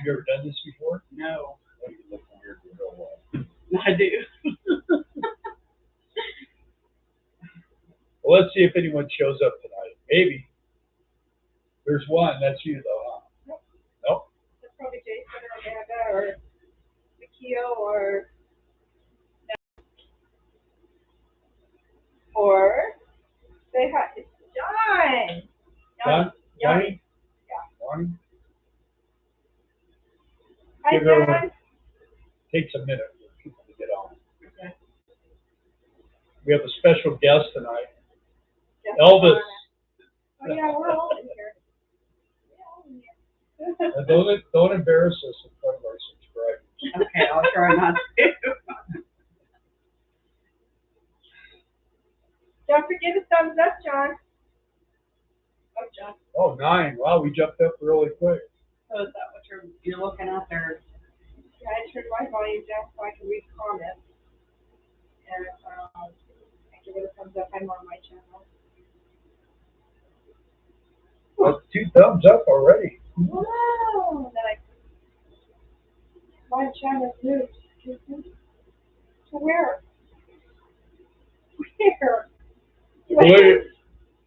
you ever done this before? No. Oh, you look weird in real life. I do. Well, let's see if anyone shows up tonight. Maybe. There's one. That's you, though, huh? Nope. Nope. That's probably Jason or Amanda or Makio or say hi. It's John. John? Johnny? Yeah. Johnny? Hi, Give her John. Takes a minute for people to get on. Okay. We have a special guest tonight. Just Elvis. Oh, yeah, we're all in here. Don't embarrass us in front of our subscribers. Okay, I'll try not to. Don't forget to thumbs up, John. Oh, John. Oh, 9. Wow, we jumped up really quick. So is that what you're looking at there? Yeah, I turned my volume down so I can read comments. And I give it a thumbs up. I'm on my channel. That's 2 thumbs up already. Wow. Then my channel moved. To where? Where? Well,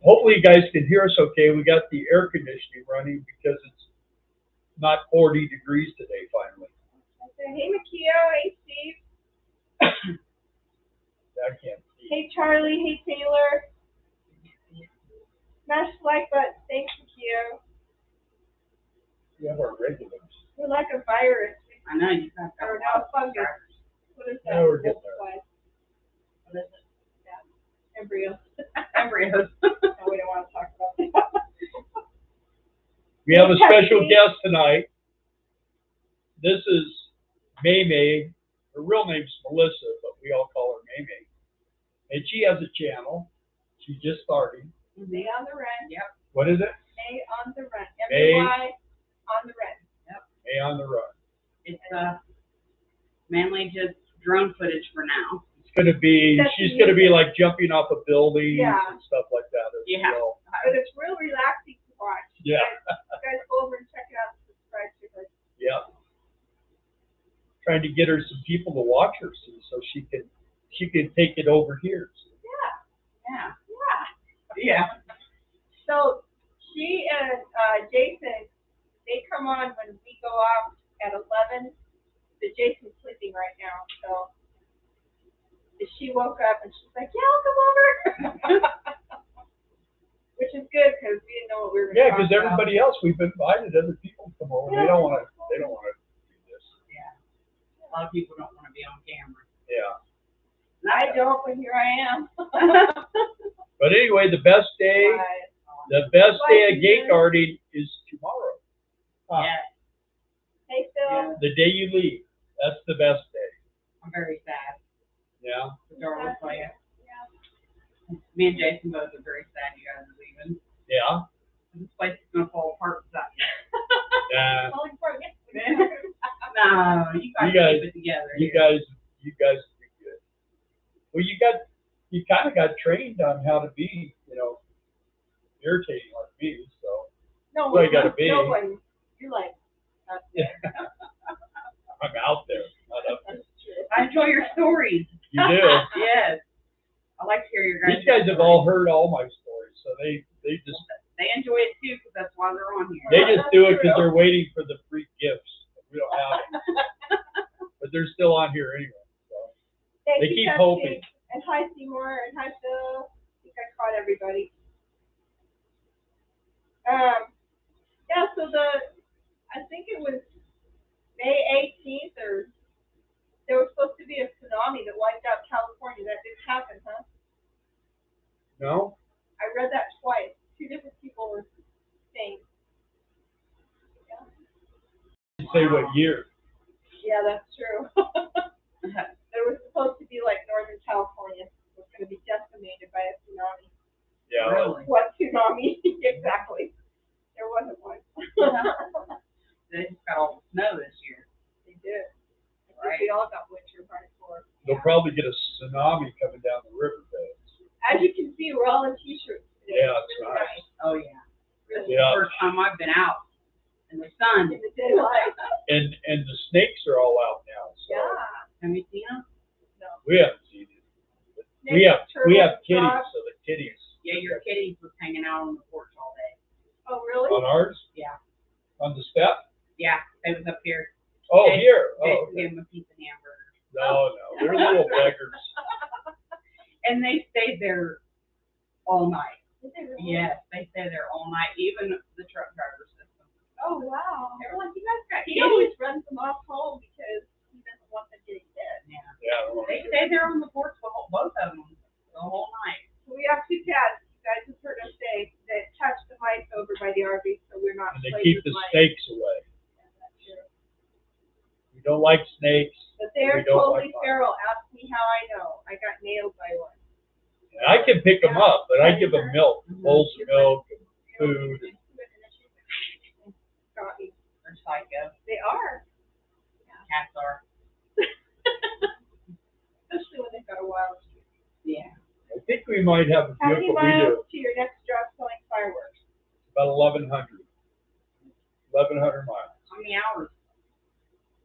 hopefully you guys can hear us okay. We got the air conditioning running because it's not 40 degrees today finally. I said, hey, Makio. Hey, Steve. I can't see. Hey, Charlie. Hey, Taylor. Smash the like button. Thanks, Makio. We have our regulars. We're like a virus. I know you got that. Or no, fungus. What is that? Yeah, we're getting there. Multiplied. What is it? Yeah. Embryos. Embryos. No, we don't want to talk about that. We have a special guest tonight. This is May. Her real name's Melissa, but we all call her May. And she has a channel. She's just starting. May on the run. Yep. What is it? May on the run. May. MAY on the run. Yep. May on the Run. It's mainly just drone footage for now. It's gonna be. She's gonna be like jumping off of buildings Yeah. and stuff like that as Yeah. well. But it's real relaxing to watch. Yeah. You guys go over and check it out and subscribe to her. Yeah. Trying to get her some people to watch her, so she can take it over here. Yeah. Yeah. Yeah. Yeah. So she and Jason, they come on when we go off at 11. But Jason's sleeping right now, so she woke up and she's like, "Yeah, I'll come over," which is good because we didn't know what we were going to Yeah, talk because about. everybody else, we've invited other people to come over. They don't want to. They don't want to do this. Yeah. A lot of people don't want to be on camera. Yeah. I don't, but here I am. But anyway, the best day of gate guarding is tomorrow. Yeah. Hey, Phil. Yeah. The day you leave. That's the best day. I'm very sad. Yeah. The door was playing. Yeah. Me and Jason both are very sad you guys are leaving. Yeah. This place is gonna fall apart without you. Yeah. Calling for it. No, you guys keep it together. You guys do good. Well, you kind of got trained on how to be, irritating like me. So No, well, you gotta be. No one. You're like, that's it. I'm out there, not up there. That's true. I enjoy your stories. You do. Yes. I like to hear your guys. These guys have all heard all my stories, so they just They enjoy it too because that's why they're on here. they just do it because they're waiting for the free gifts. We don't have them, but they're still on here anyway. So Thank they you, keep Captain. hoping. And hi, Seymour, and hi, Phil. I think I caught everybody. Yeah, so I think it was May 18th, or there was supposed to be a tsunami that wiped out California. That didn't happen, huh? No? I read that twice. 2 different people were saying. You say what year? Yeah, that's true. There was supposed to be like Northern California was going to be decimated by a tsunami. Yeah. Really? What tsunami? Exactly. There wasn't one. They just got all the snow this year. They did. Right. We all got winter right before. They'll probably get a tsunami coming down the riverbeds. As you can see, we're all in t-shirts today. Yeah, It's it's really nice. Oh yeah. This is Yeah. the first time I've been out in the sun. in the daylight. And the snakes are all out now. So Yeah. Have you seen them? No. we haven't seen it. We have kitties, so the kitties. Yeah, your kitties was hanging out on the porch all day. Oh, really? On ours? Yeah. On the step? Yeah, they was up here. Oh, They- here. They Oh, okay. gave them a piece of hamburger. No, they're little beggars. And they stayed there all night. Did they really? Yes, they stayed there all night, even the truck driver system. Oh, wow. They're like, you guys got He kitties? always runs them off home because he doesn't want them getting fed. Yeah. Yeah. They stayed there on the porch, both of them, the whole night. So we have 2 cats. You guys have heard us say that catch the mice over by the RV, so we're not And they plagued keep with the mice. snakes away. Yeah, that's true. We don't like snakes. But they're We don't totally like mice. feral. Ask me how I know. I got nailed by one. And I can pick them up, but I give them milk, bowls of milk, and food. Scotty. They're psycho. They are. Cats are. Especially when they've got a wild streak. Yeah. I think we might have a How many vehicle. We miles do to your next job selling fireworks? about 1,100. 1,100 miles. How many hours?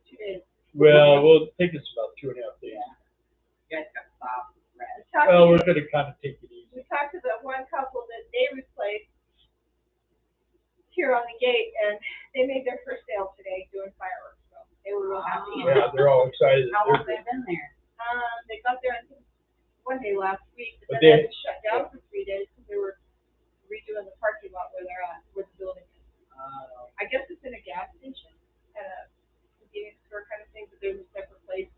2 days. Well, we'll take us about 2.5 days. You guys got to stop. Rest. Well, we're going to kind of take it easy. We talked to the one couple that they replaced here on the gate, and they made their first sale today doing fireworks. So they were real happy. Yeah, they're all excited. How long have They're- they been there? They got there I think, one day last week, but But then they they- had to shut down for 3 days because they were redoing the parking lot where they're at, where the building is. I guess it's in a gas station at a convenience store kind of thing, but there's a separate place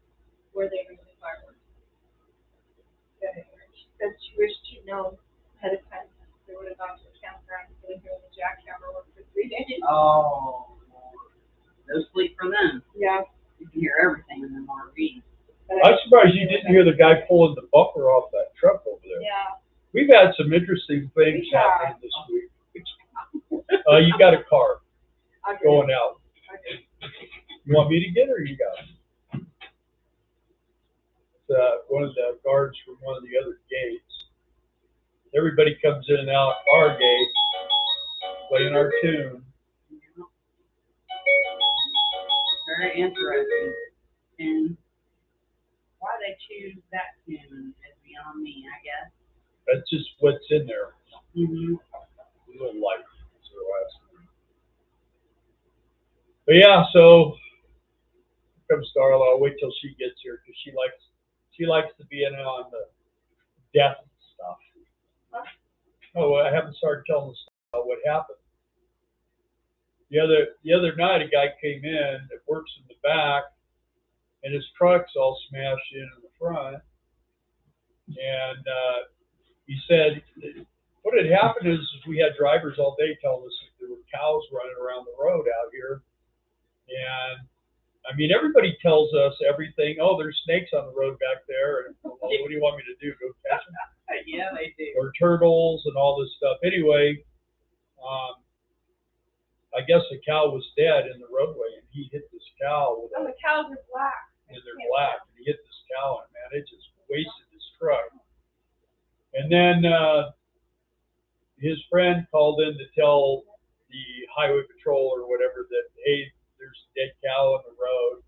where they do the fireworks. But anyway, she said she wished she'd known ahead of time. They would have gone to the campground instead of doing the jackhammer work for 3 days. Oh, no sleep for them. Yeah. You can hear everything in them RVs. but I'm surprised you didn't hear the guy pulling the bumper off that truck over there. Yeah. We've had some interesting things We have. happen this week. You got a car I'll get going it. out. I'll get it. You want me to get it or you got it? It's one of the guards from one of the other gates. Everybody comes in and out our gate, playing our tune. Very interesting. And why they choose that tune is beyond me, I guess. That's just what's in there. Mm-hmm. Little light is their last name. But yeah, so here comes Darla. I'll wait till she gets here because she likes to be in on the death stuff. Oh, I haven't started telling the story about what happened. The other night, a guy came in that works in the back, and his truck's all smashed in the front. And he said, what had happened is we had drivers all day telling us that there were cows running around the road out here. And I mean, everybody tells us everything. Oh, there's snakes on the road back there. And well, what do you want me to do? Go catch them? Yeah, they do. Or turtles and all this stuff. Anyway, I guess the cow was dead in the roadway, and he hit this cow with Oh, the cows are black. and they're black. And he hit this cow, and man, it just wasted his truck. And then his friend called in to tell the highway patrol or whatever that, hey, there's a dead cow on the road.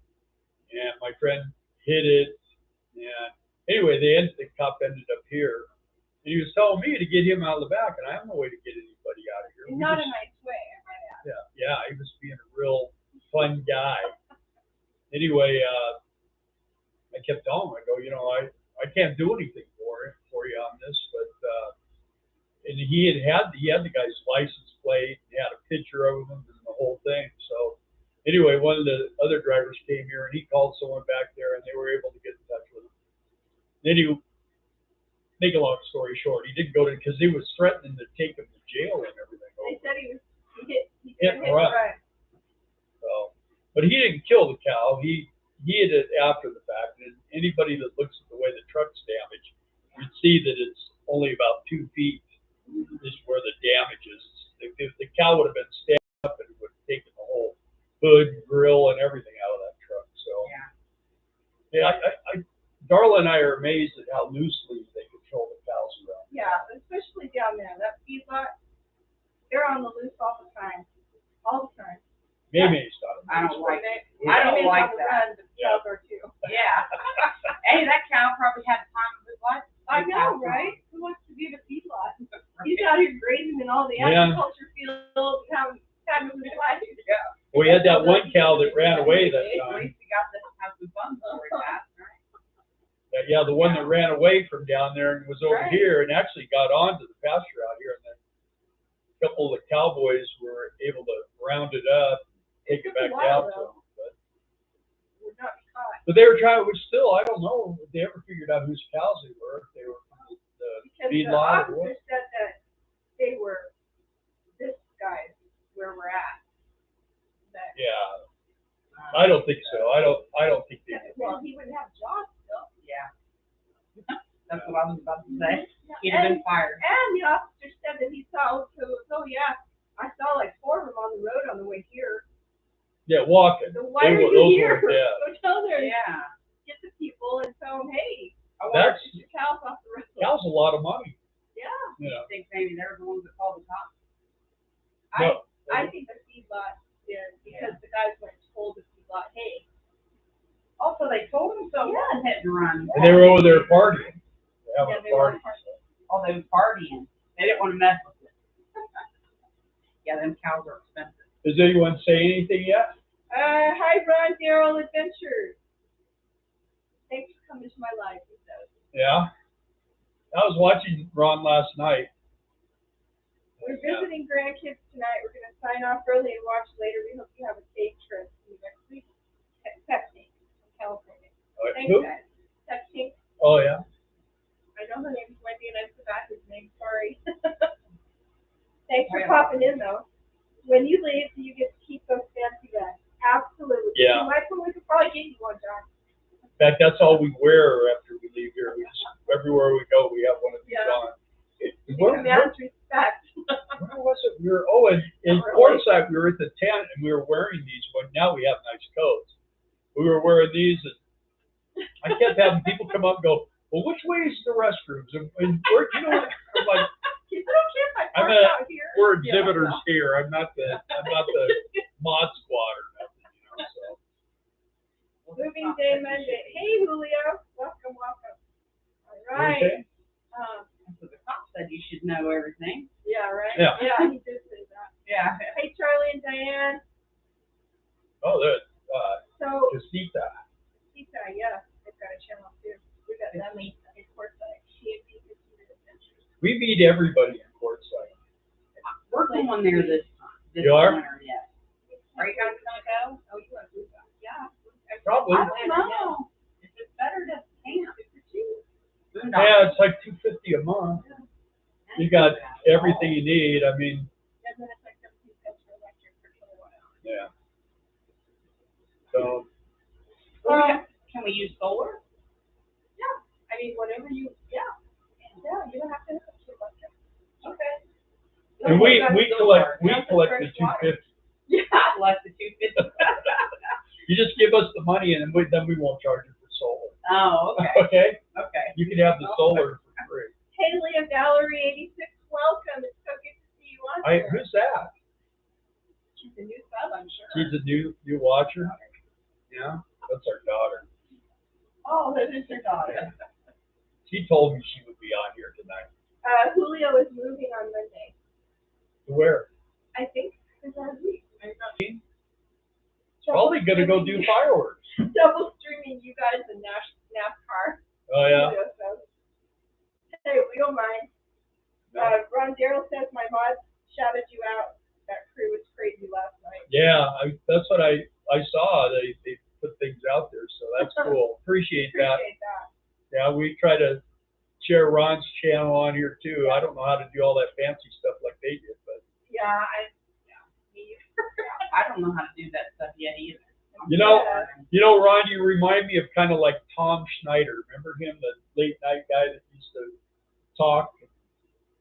And my friend hit it. And anyway, the cop ended up here. And he was telling me to get him out of the back, and I have no way to get anybody out of here. In not a nice way, I might add. Yeah, he was being a real fun guy. Anyway, I kept telling him, I go, I can't do anything for you on this, but and he had the guy's license plate, he had a picture of him and the whole thing. So anyway, one of the other drivers came here and he called someone back there and they were able to get in touch with him. Then make a long story short, he didn't go to because he was threatening to take him to jail and everything. They said he hit Hit and and run. run. So, but he didn't kill the cow. He hit it after the fact. And anybody that looks at the way the truck's damaged, you'd see that it's only about 2 feet is where the damage is. If the cow would have been stabbed up, it would have taken the whole hood, grill, and everything out of that truck. So, yeah, Darla and I are amazed at how loosely they control the cows around. Yeah, especially down there. That feedlot, they're on the loose all the time. All the time. I don't Maybe it's like on the that. run, but the cows are too. Yeah. Hey, that cow probably had the time of his life. I know, right? Who wants to be in a feedlot? He's out here grazing in all the Yeah. agriculture fields, having time of his life. Yeah. We had that one cow that ran away that At time. least he got to have some fun before he passed, right? Yeah, the one that ran away from down there and was over Right. here and actually got onto the pasture out here. And then a couple of the cowboys were able to round it up, take it back down to them. Would not be caught. But they were trying, which still, I don't know if they ever figured out whose cows they were. If they were from the Because the feedlot or what. officer said that they were this guy's where we're at. That, Yeah, I don't think so. I don't think they did. well, he wouldn't have jobs still. Yeah. That's what I was about to say. He'd have been fired. And the officer said that he saw, oh yeah, I saw like 4 of them on the road on the way here. Yeah, walking. So why are Those you here? were dead. Go tell them, Yeah. get the people and tell them, hey, I want That's- to get your cows off the road. That was a lot of money. Yeah. Yeah. I think maybe they're the ones that called the cops. No. I think the feedlot did because the guys went and told the feedlot, hey. Also, they told him so. Yeah. Hit and run. And they were over there partying. Having Yeah, a they were party. Oh, they were partying. They didn't want to mess with it. Yeah, them cows are expensive. Does anyone say anything yet? Hi, Ron Daryl Adventures. Thanks for coming to my life, he says. Yeah. I was watching Ron last night. We're visiting grandkids tonight. We're going to sign off early and watch later. We hope you have a safe trip. See you next week. Texting from California. Thanks, Who? guys. Texting. Oh, yeah. I know her name's Wendy and I forgot his name. Sorry. Thanks for popping in, though. When you leave, do you get to keep those fancy bags? Absolutely. Yeah. We could probably get you one, John. In fact, that's all we wear after we leave here. We just, everywhere we go, we have one of these Yeah. on. Where respect. Where was it? We were, in Not really. Quartzsite, we were at the tent and we were wearing these, but now we have nice coats. We were wearing these and I kept having people come up and go, well, which way is the restrooms? And where, you know, I'm like, Is it okay if I I'm park out here? we're exhibitors here. I'm not the mod squad or nothing, you know, so. Moving day Monday. Hey, Julio. Welcome. All right. Okay. So the cop said you should know everything. Yeah, right? Yeah. Yeah, he did say that. Yeah. Hey, Charlie and Diane. Oh, there's, So, Casita. Tita, yeah, they've got a channel too. We got them in Quartzsite. She and me Adventures. We meet everybody in Quartzsite. We're going there this time. This You are? winter, yes. Are you guys gonna go? Oh, you want to do that? Yeah. Probably. I don't know. It's just better to camp. Yeah, it's like $250 a month. You got everything you need. I mean, And then it's like 17 cents for electric per kilowatt hour. yeah. So, Can we use solar? Yeah. I mean, whatever you, yeah. Yeah, you don't have to hook up to electric. Okay. and we collect the $250. Yeah, less than 250. You just give us the money and then we won't charge you for solar. Oh, okay. Okay? Okay. You can have the solar for free. Haley of Gallery 86, welcome. It's so good to see you on here. Who's that? She's a new sub, I'm sure. She's a new watcher? Yeah? That's our daughter. Oh, that is your daughter. She told me she would be on here tonight. Julio is moving on Monday. To where? I think it's our week. Probably gonna go do fireworks. Double streaming you guys in NASCAR. Oh, yeah? Julio says. Hey, we don't mind. Ron Darrell says my mod shouted you out. That crew was crazy last night. Yeah, that's what I saw. They put things out there, so that's cool. Appreciate that. Appreciate that. Yeah, we try to share Ron's channel on here too. I don't know how to do all that fancy stuff like they did, but Yeah, me. I don't know how to do that stuff yet either. you know, Ron, you remind me of kind of like Tom Schneider. Remember him, the late night guy that used to talk?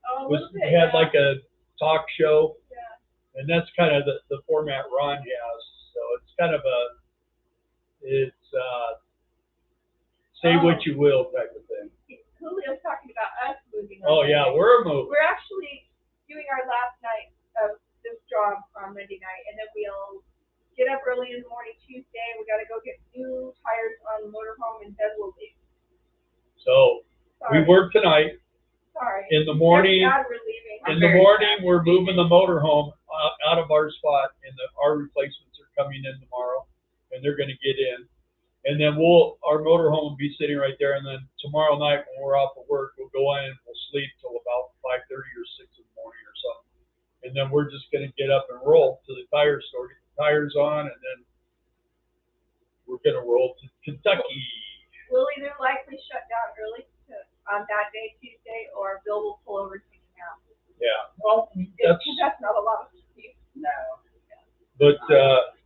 Oh, a little bit, Had yeah. like a talk show, Yeah. and that's kind of the format Ron has. So it's kind of say what you will type of thing. Julio's talking about us moving on. Oh yeah, we're a move. We're actually doing our last night of this job on Monday night, and then we'll get up early in the morning Tuesday. We got to go get new tires on the motorhome in Bedwell. So we work tonight. Sorry. In the morning. Sad we're leaving. In the morning, we're moving the motorhome out of our spot, and our replacements are coming in tomorrow, and they're going to get in. And then our motorhome will be sitting right there, and then tomorrow night when we're off of work, we'll go in and we'll sleep till about 5:30 or 6 in the morning or something. And then we're just going to get up and roll to the tire store, get the tires on, and then we're going to roll to Kentucky. We'll either likely shut down early on that day, Tuesday, or Bill will pull over to take him out. Yeah, well, that's not a lot of sleep. No. But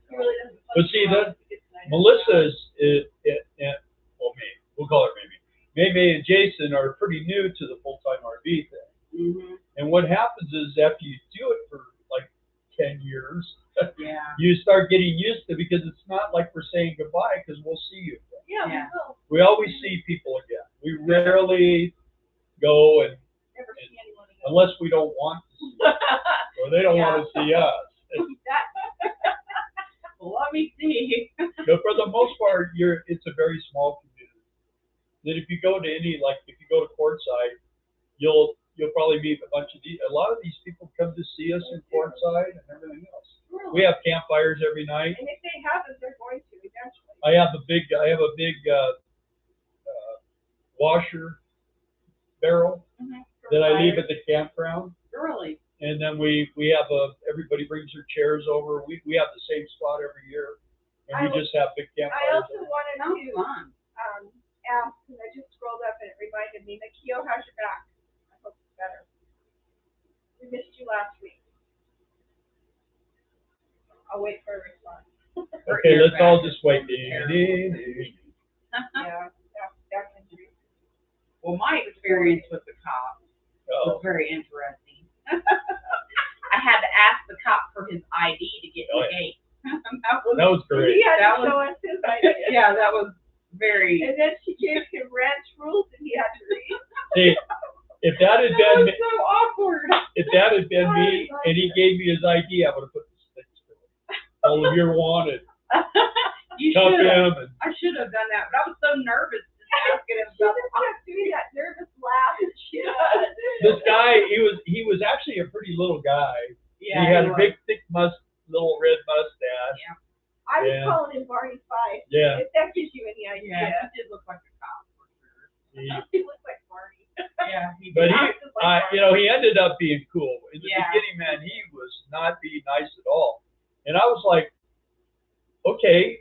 He really doesn't. but see that Melissa we'll call her Mamie. May and Jason are pretty new to the full-time RV thing. Mm-hmm. And what happens is after you do it for like 10 years, yeah, you start getting used to it because it's not like we're saying goodbye because we'll see you again. Yeah, Yeah. we will. We always see people again. We rarely go and Never see anyone again. unless we don't want to see them, or they don't want to see us. Well, let me see. But for the most part, it's a very small community. Then if you go to if you go to Quartzsite, you'll probably meet a lot of these people come to see us in Quartzsite and everything else. Really? We have campfires every night. And if they haven't, they're going to eventually. I have a big washer barrel that I leave at the campground. Really? And then we have everybody brings their chairs over. We have the same spot every year, and we just have big I campfires. also wanted to ask, because I just scrolled up and it reminded me, Nikio, how's your back? I hope it's better. We missed you last week. I'll wait for a response. Okay, let's all just wait. Yeah, back injury. Well, my experience with the cop was very interesting. I had to ask the cop for his ID to get in the gate. That was great. He had to show us his ID. Yeah, that was very. And then she gave him ranch rules and he had to read. See, if that had been so awkward. If that had been me and he gave me his ID, I would have put the sticks to it. All of you wanted. You Cuff should have. him. I should have done that, but I was so nervous just asking him She about just kept doing that nervous laugh and shit. This guy, he was actually a pretty little guy. Yeah, he had a big, thick little red mustache. Yeah. I was calling him Barney Fife. Yeah. If that gives you any idea. Yeah, he did look like a cop for sure. He looked like Barney. Yeah, he did. But he ended up being cool. In the Yeah. beginning, man, he was not being nice at all. And I was like, okay,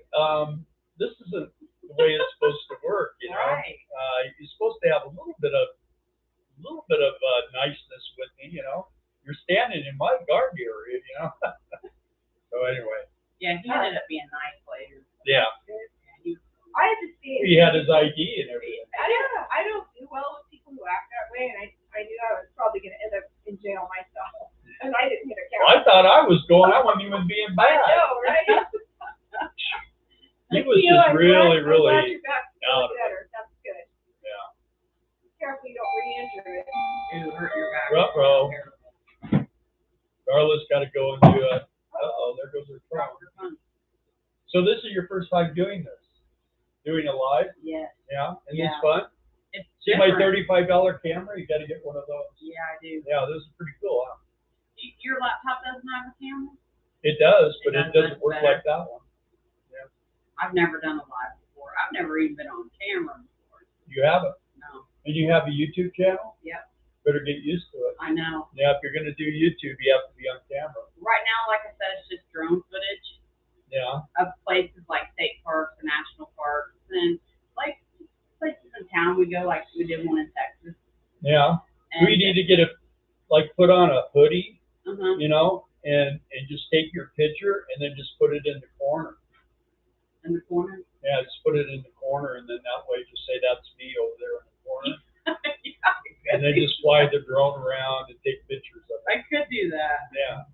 this isn't the way it's supposed to work, you know. Right. You're supposed to have a little bit of niceness with me, you know. You're standing in my guard area, you know. So anyway. Yeah, he ended up being nice later. Yeah. I had to see it. He had his ID and everything. I don't do well with people who act that way, and I knew I was probably going to end up in jail myself. And I didn't hit a Well, I count. thought I was going. I wasn't even being I bad. know, right? He was just really, really I'm glad your back's out of feeling better. That's good. Yeah. Be careful you don't re-injure it. It hurt your back. Ruh-roh. Darla's got to go and do a. There goes her truck. So this is your first time doing this? Doing it live? Yes. Yeah? And Yeah. it's fun? It's See my different. $35 camera? You got to get one of those. Yeah, I do. Yeah, this is pretty cool, huh? Your laptop doesn't have a camera? It does, but It it does doesn't work better. like that one. I've never done a live before. I've never even been on camera before. You haven't. No. And you have a YouTube channel? Yep. Better get used to it. I know. Yeah, if you're going to do YouTube, you have to be on camera. Right now, like I said, it's just drone footage Yeah. of places like state parks and national parks and like places in town we go, like we did one in Texas. Yeah. And We need to get put on a hoodie, uh-huh. you know, and just take your picture and then just put it in the corner. In the corner. Yeah, just put it in the corner, and then that way just say that's me over there in the corner. Yeah, And then just fly the drone around and take pictures of it. I could do that. Yeah,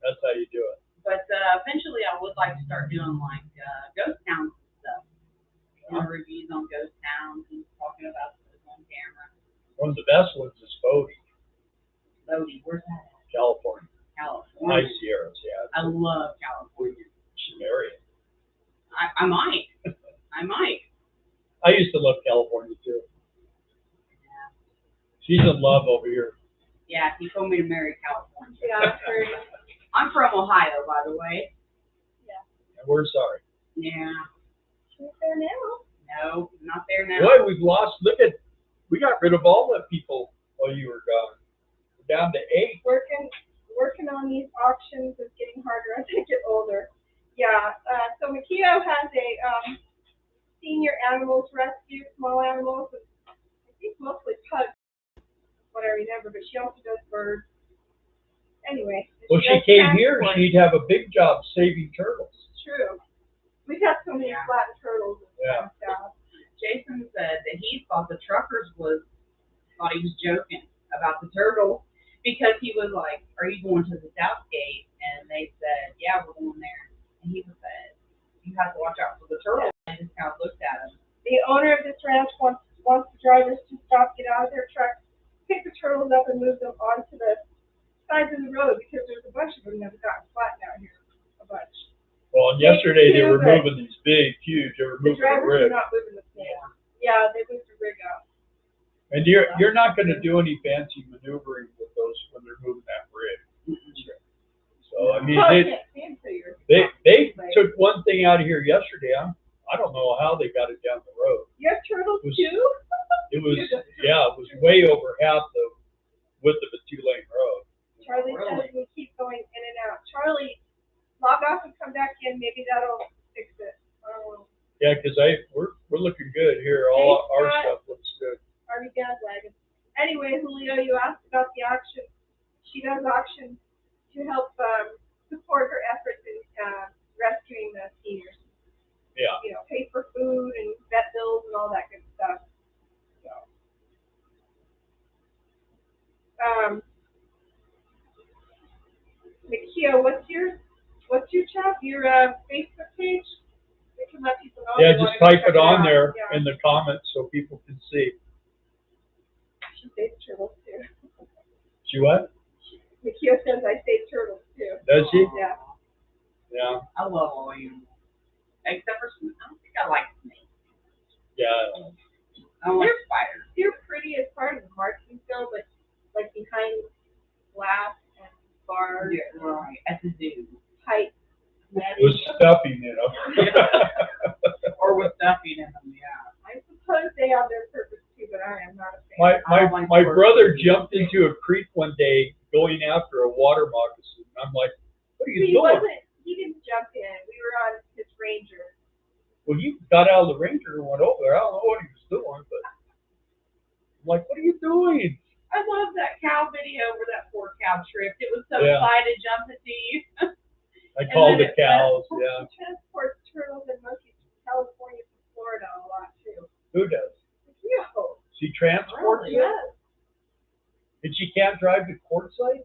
that's how you do it. But eventually I would like to start doing like ghost towns and stuff. Doing reviews on ghost towns and talking about those on camera. One of the best ones is Bodie, Bodie, where's that at? California. California. High Sierras, yeah. I love California. I might. I used to love California too. She's in love over here. Yeah, he told me to marry California. Yeah, I've heard. I'm from Ohio, by the way. And we're sorry. Yeah. She's there now. No, not there now. Boy, we've lost. Look at, we got rid of all the people while you were gone. We're down to 8. Working on these auctions is getting harder as I get older. Yeah. So Makio has a senior animals rescue, small animals. I think mostly pugs, what I remember, but she also does birds. Anyway. Well, she does came here, transport. she'd have a big job saving turtles. True. We've had so many flattened turtles and Yeah. stuff. Jason said that he thought the truckers thought he was joking about the turtle because he was like, "Are you going to the South Gate?" And they said, "Yeah, we're going there." And he said, "You have to watch out for the turtle." And I just kind of looked at him. The owner of this ranch wants the drivers to stop, get out of their trucks, pick the turtles up and move them onto the sides of the road because there's a bunch of them that have gotten flattened out here. A bunch. Well, and yesterday they were Too, but moving these big, huge, they were The moving the drivers rig. are not moving the snake. Yeah, they moved the rig out. And you're not going to do any fancy maneuvering with those when they're moving that rig. So I mean, Well, I can't see 'em till you're- they took one thing out of here yesterday. I don't know how they got it down the road. You have turtles It was- too? It was it was way over half the width of a 2-lane road. Charlie says we keep going in and out. Charlie, log off and come back in. Maybe that'll fix it. Yeah, because we're looking good here. All our stuff looks good. Army bandwagon. Anyway, Julio, you asked about the auction. She does auctions to help support her efforts in rescuing the seniors. Yeah. You know, pay for food and vet bills and all that good stuff. So, Makio, what's your Facebook page? We can let people know. Yeah, if they just wanna type check it on out. there Yeah. in the comments so people can see. She saves turtles too. She what? Makio says I save turtles too. Does she? Yeah. Yeah. I love all animals. Except for snakes. I don't think I like snakes. Yeah. I don't like spiders. They're pretty as part of the marketing still, but like behind glass and bars, Yeah, right. At the zoo. tight. With stuffing in them. Or with stuffing in them, yeah. I suppose they have their purpose too, but I am not a fan. My brother jumped into a creek one day going after a water moccasin. I'm like, what are you doing? He didn't jump in. We were on his Ranger. Well, he got out of the Ranger and went over there. I don't know what he was doing, but I'm like, what are you doing? I love that cow video where that poor cow tripped. It was so Yeah. excited jumping to you. I called the cows, yeah. He transports turtles and monkeys from California to Florida a lot too. Who does? Yo. She transports Really? it? Yes. And she can't drive to quartzsite?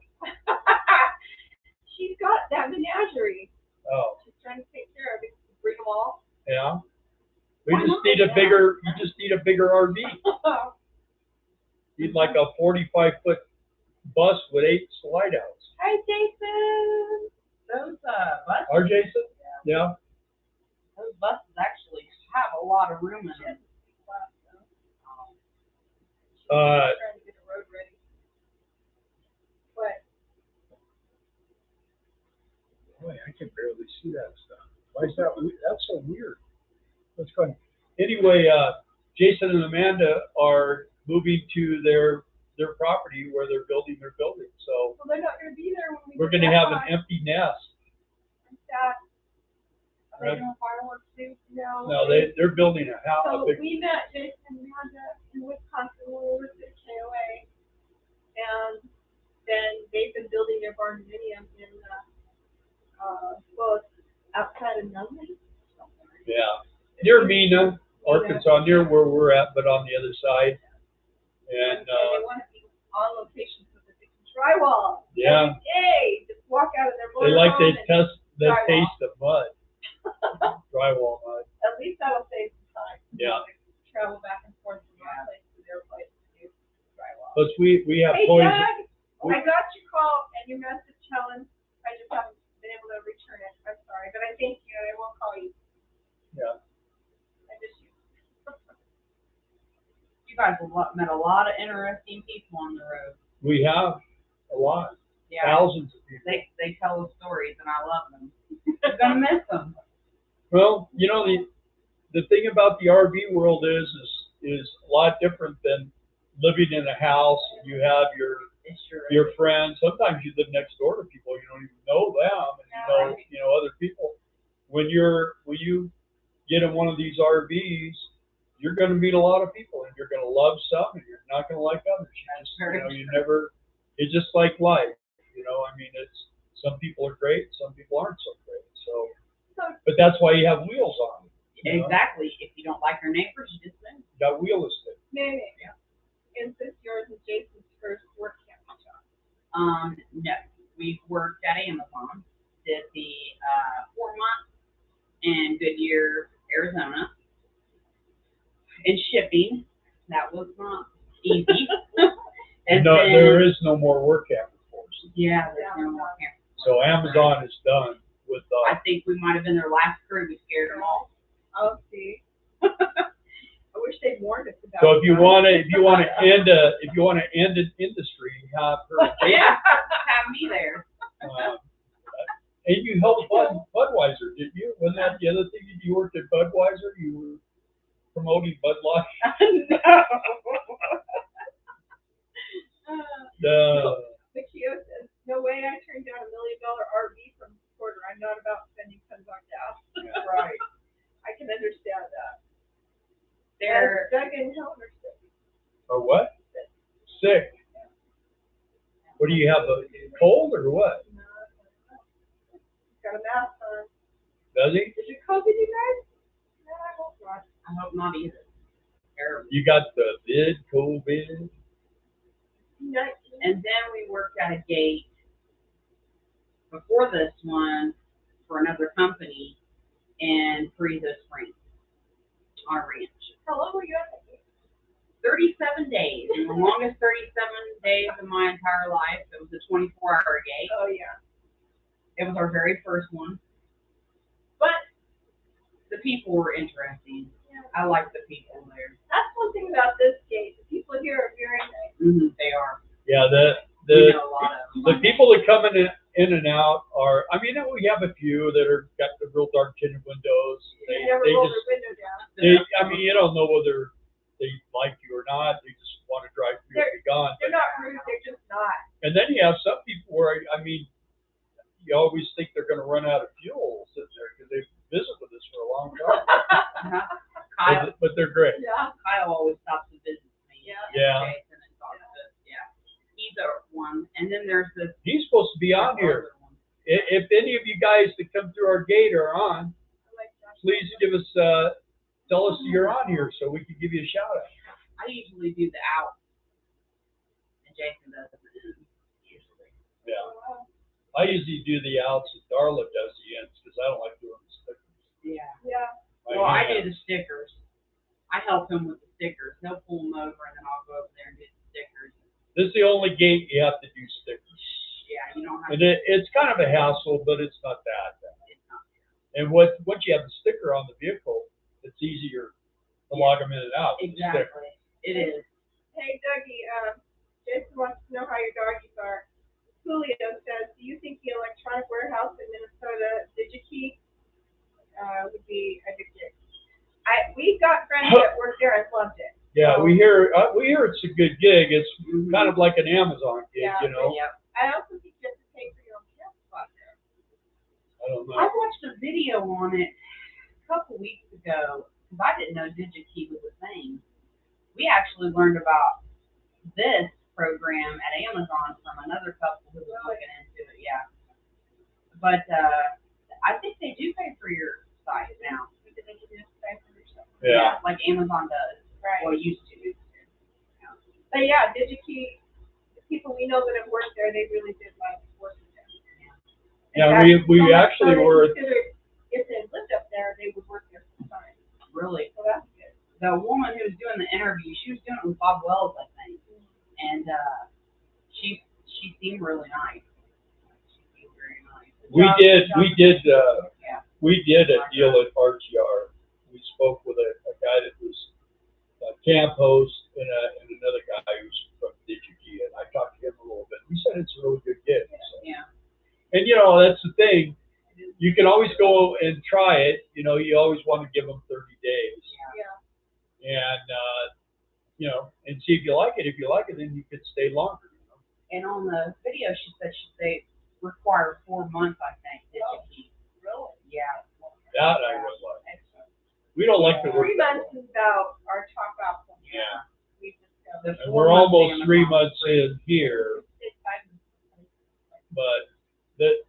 She's got that menagerie. Oh, She's trying to take care of it, bring them all. yeah. We Why just not? need a bigger, you just need a bigger RV. Need like a 45-foot bus with 8 slide outs. Hi, Jason. Those buses. Our Jason? Yeah. Those buses actually have a lot of room in them. Trying to get the road ready. But Boy, I can barely see that stuff. Why is that? That's so weird. What's going on? Anyway, Jason and Amanda are moving to their property where they're building their building. So they're not going to be there when we we're get going to back have an on. empty nest. I'm sad. Are Right. they doing fireworks too? No. No, they're building a house. So A big, we met Jason and Amanda in Wisconsin when we were at KOA, and then they've been building their barndominium in well, it's outside of Nutley. yeah, near Mena, Arkansas, near where we're at, but on the other side. And they want to be on location so that they can drywall. Yeah. Yay! Just walk out of their they like motorhome the and drywall. taste of mud, drywall mud. At least that'll save some time. Yeah. To travel back and forth from one place to their place to do drywall. Plus we have Hey, toys. Doug, I got your call and your message, Helen. I just haven't been able to return it. I'm sorry, but I thank you and I will call you. Yeah. You guys have met a lot of interesting people on the road. We have a lot, Yeah. thousands of people. They tell us stories, and I love them. You're gonna miss them. Well, you know, the thing about the RV world is a lot different than living in a house and you have It sure your friends. Sometimes you live next door to people, you don't even know them, and you know other people. When you get in one of these RVs, you're going to meet a lot of people, and you're going to love some, and you're not going to like others. It's just like life, you know. I mean, it's some people are great, some people aren't so great. So, but that's why you have wheels on. Exactly. If you don't like your neighbors, you just move. You got wheelistic. Maybe. Yeah. Is this yours and Jason's first work camp job? No. We've worked at Amazon. Did the 4 months in Goodyear, Arizona. And shipping. That was not easy. And no, then, there is no more work camp force. Yeah, there's no more camp. So Amazon is done with. I think we might have been their last crew. We scared them all. Oh, see. I wish they'd warned us about. So if you want to end an industry, have her. Yeah, have me there. And you helped Budweiser, didn't you? Wasn't that the other thing? You worked at Budweiser. You were promoting Bud Light. No. Mikio says, "No way! I turned down $1 million RV from Porter. I'm not about spending tons on gas." Right. I can understand that. They're Doug and Helen are sick. Or what? Sick. What do you have? A cold or what? No, he's got a mask on. Does he? Is it COVID, you guys? No, I hope not. I hope not either. Terrible. You got the COVID. And then we worked at a gate before this one for another company in Carrizo Springs on a ranch. How long were you at the gate? 37 days. And the longest 37 days of my entire life. It was a 24-hour gate. Oh, yeah. It was our very first one. But the people were interesting. Yeah. I like the people there. That's one thing about this gate. The people here are very nice. Mm-hmm, they are. Yeah, We know a lot of them. the people that come in and out are. I mean, we have a few that are got the real dark tinted windows. They never roll their window down. I mean, you don't know whether they like you or not. They just want to drive through and be gone. They're not rude. They're just not. And then you have some people where, I mean, you always think they're going to run out of fuel sitting there because they've visited with us for a long time. Kyle, but they're great. Yeah. Kyle always stops to visit me. Yeah. Jason and talks to us. Yeah. He's a one. And then there's this. He's supposed to be on here. If any of you guys that come through our gate are on, please give us, tell us you're on here so we can give you a shout out. I usually do the out. And Jason does the in, usually. Yeah. I usually do the outs and Darla does the ends because I don't like doing the stickers. Yeah. Yeah. Well, I do the stickers. I help him with the stickers. He'll pull them over and then I'll go over there and do the stickers. This is the only gate you have to do stickers. Yeah, you don't have And it's kind of a hassle, but it's not that bad. It's not. And once you have the sticker on the vehicle, it's easier to log them in and out. Exactly. It is. Hey, Dougie, Jason wants to know how your doggies are. Julio says, do you think the electronic warehouse in Minnesota, DigiKey, would be a good gig? We got friends that worked there and loved it. Yeah, we hear it's a good gig. It's kind of like an Amazon gig, Yeah, you know. Yep. I also think you have to pay for your own camp spot there. I don't know. I watched a video on it a couple weeks ago because I didn't know DigiKey was a thing. We actually learned about this program at Amazon from another couple who was looking into it. Yeah, but I think they do pay for your site now. Yeah. Like Amazon does. Right. Or used to. Yeah. But yeah, DigiKey, the people we know that have worked there, they really did like working there. Yeah, we actually were. If they lived up there, they would work there full time. Really? So that's good. The woman who was doing the interview, she was doing it with Bob Wells, I think. And she seemed really nice. She seemed very nice. We did Yeah. we did a deal at RTR. We spoke with a guy that was a camp host in And you know, that's the thing. You can always go and try it. You know, you always want to give them 30 days. Yeah. And, you know, and see if you like it. If you like it, then you could stay longer. You know? And on the video, she said they require 4 months, I think, that you keep. Really? Yeah. That I would like. We don't like to work. 3 months is about our top out. Yeah. We just go. And we're almost 3 months in here, It's 5 months. but the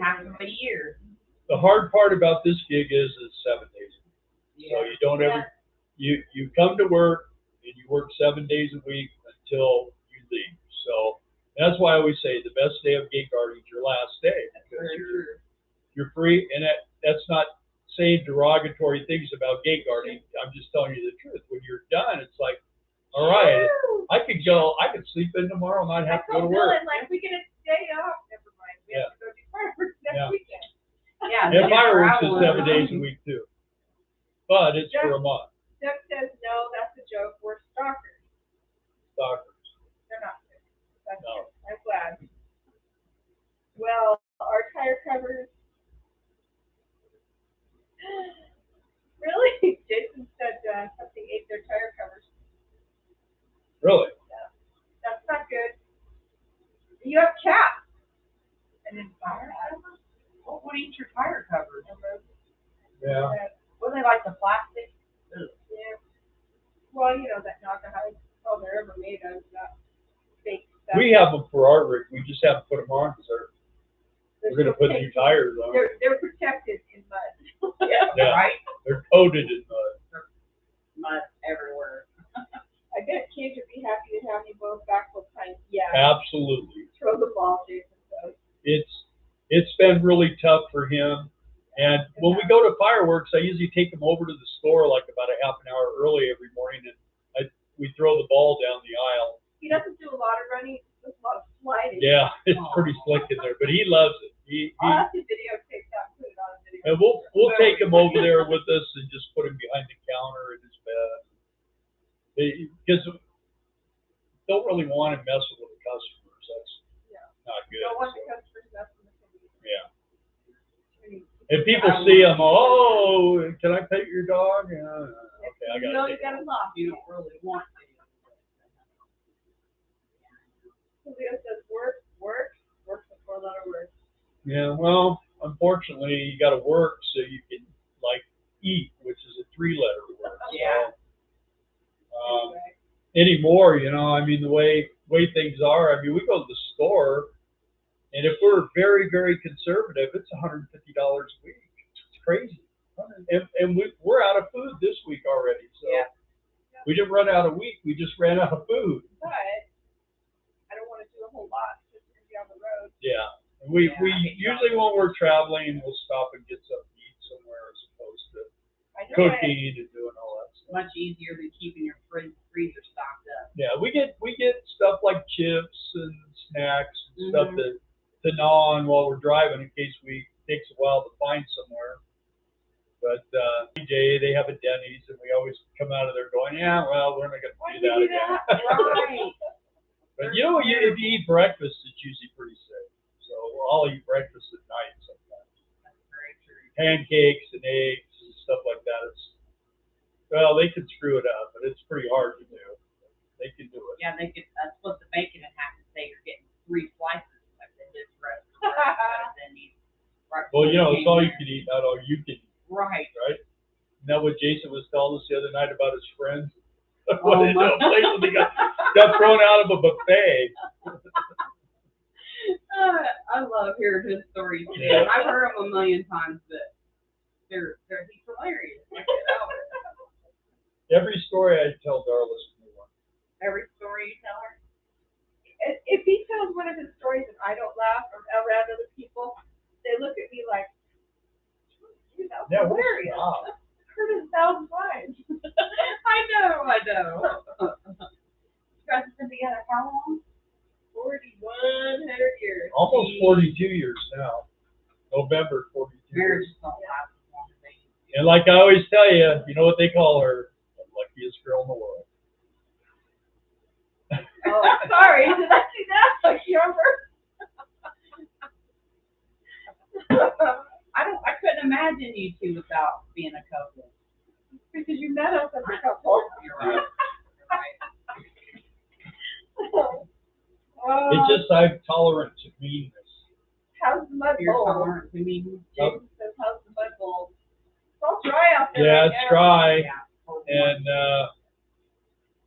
Half of a year. the hard part about this gig is 7 days. So you don't Yeah. ever, you come to work and you work 7 days a week until you leave. So that's why I always say the best day of gate guarding is your last day, because you're free. And that's not saying derogatory things about gate guarding. I'm just telling you the truth. When you're done, it's like, all right, I could sleep in tomorrow and not have to go to work. Like, we get a day off. Never mind. We have to go do fireworks next weekend. Yeah. And fireworks is 7 days a week too, but it's for a month. Doug says, no, that's a joke. We're stalkers. Stalkers. They're not. That's No. good. I'm glad. Well, our tire covers. Really? Jason said something ate their tire covers. Really? Yeah. That's not good. You have cats. And then tire covers? What would eat your tire covers? Yeah. What they like, the plastic? Yeah. Well, you know, that not how they're ever made of that fake stuff. We have them for our rig. We just haven't put them on because we're going to put new tires on. They're protected in mud. Yeah. Right? They're coated in mud. Mud everywhere. I bet kids would be happy to have you both back full time. Yeah. Absolutely. Throw the ball, Jason says. It's been really tough for him. And when we go to fireworks, I usually take him over to the store like about a half an hour early every morning, and we throw the ball down the aisle. He doesn't do a lot of running, he does a lot of sliding. Yeah, it's pretty slick in there, but he loves it. I'll have to videotape that and put it on a video. And we'll take him over there with us and just put him behind the counter in his bed. Because don't really want him messing with the customers. That's not good. Don't want So, the customers messing with him. yeah. And people see him, oh, can I pet your dog? Okay, I got to You gotta laugh. You don't really want to. Julio says work before a lot of work. Yeah, well, unfortunately, you got to work so you can, like, eat, which is a 3-letter word. Yeah. So, anymore, you know, I mean, the way things are, I mean, we go to the store, and if we're very, very conservative, it's $150 a week. It's crazy. And we're out of food this week already. So we didn't run out of week. We just ran out of food. But I don't want to do a whole lot just to be on the road. Yeah. And we usually when we're traveling, we'll stop and get something to eat somewhere as opposed to cooking and doing all that stuff. Much easier than keeping your freezer stocked up. Yeah, we get stuff like chips and snacks and stuff to gnaw on while we're driving in case it takes a while to find somewhere. But DJ, they have a Denny's, and we always come out of there going, yeah, well, we're not going to do that again. Right. But you know, if you eat breakfast, it's usually pretty safe. So I'll eat breakfast at night sometimes. That's very true. Pancakes and eggs and stuff like that. Well, they can screw it up, but it's pretty hard to do. They can do it. Yeah, they could split the bacon in half and say you're getting 3 slices like they did for us. Well, you know, it's all you can eat, not all you can eat. Right. Right? Isn't that what Jason was telling us the other night about his friends? Oh, What they got thrown out of a buffet. I love hearing his stories. Yeah. I've heard them a million times, but he's hilarious. Every story I tell Darla's a new one. Every story you tell her. If he tells one of his stories and I don't laugh or around other people, they look at me like, dude, that's hilarious. I've heard it 1,000 times. I know. You guys have been together how long? 4,100 years. Almost 42 years now. November 42 years. Marriage don't last as long as they used to. And like I always tell you, you know what they call her? The luckiest girl in the world. Oh, sorry. Did I see that? Like, younger? I couldn't imagine you two without being a couple. Because you met us as a couple. You're right. You're right. It's just I'm tolerant to meanness. How's the mud You're bowl? tolerant to me. Jason says, how's the mud bowl? It's all dry out there. Yeah, right it's now. dry, Yeah. and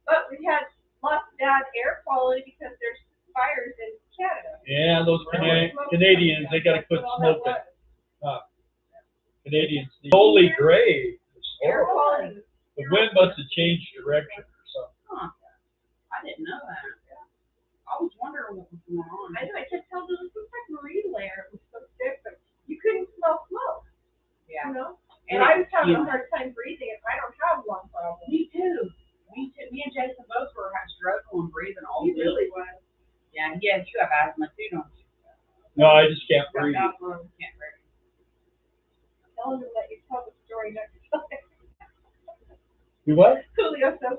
But we had lots of bad air quality because there's fires in Canada. yeah, those Canadians, they got to quit smoking. Canadians, the holy gray. Air quality. The wind must have changed direction or something. Huh. I didn't know that. I was wondering what was going on. I know, I kept telling them, this looks like marine layer. It was so thick, but you couldn't smell smoke, Yeah. you know? And I was having a hard time breathing, and I don't have lung problems. Me too. Me too. Me and Jason both were struggling breathing all He week. really was. Yeah, yes, you have asthma too, don't you? No, I just can't Got breathe. asthma, can't breathe. Tell him to let you tell the story next time. You what? Julio says,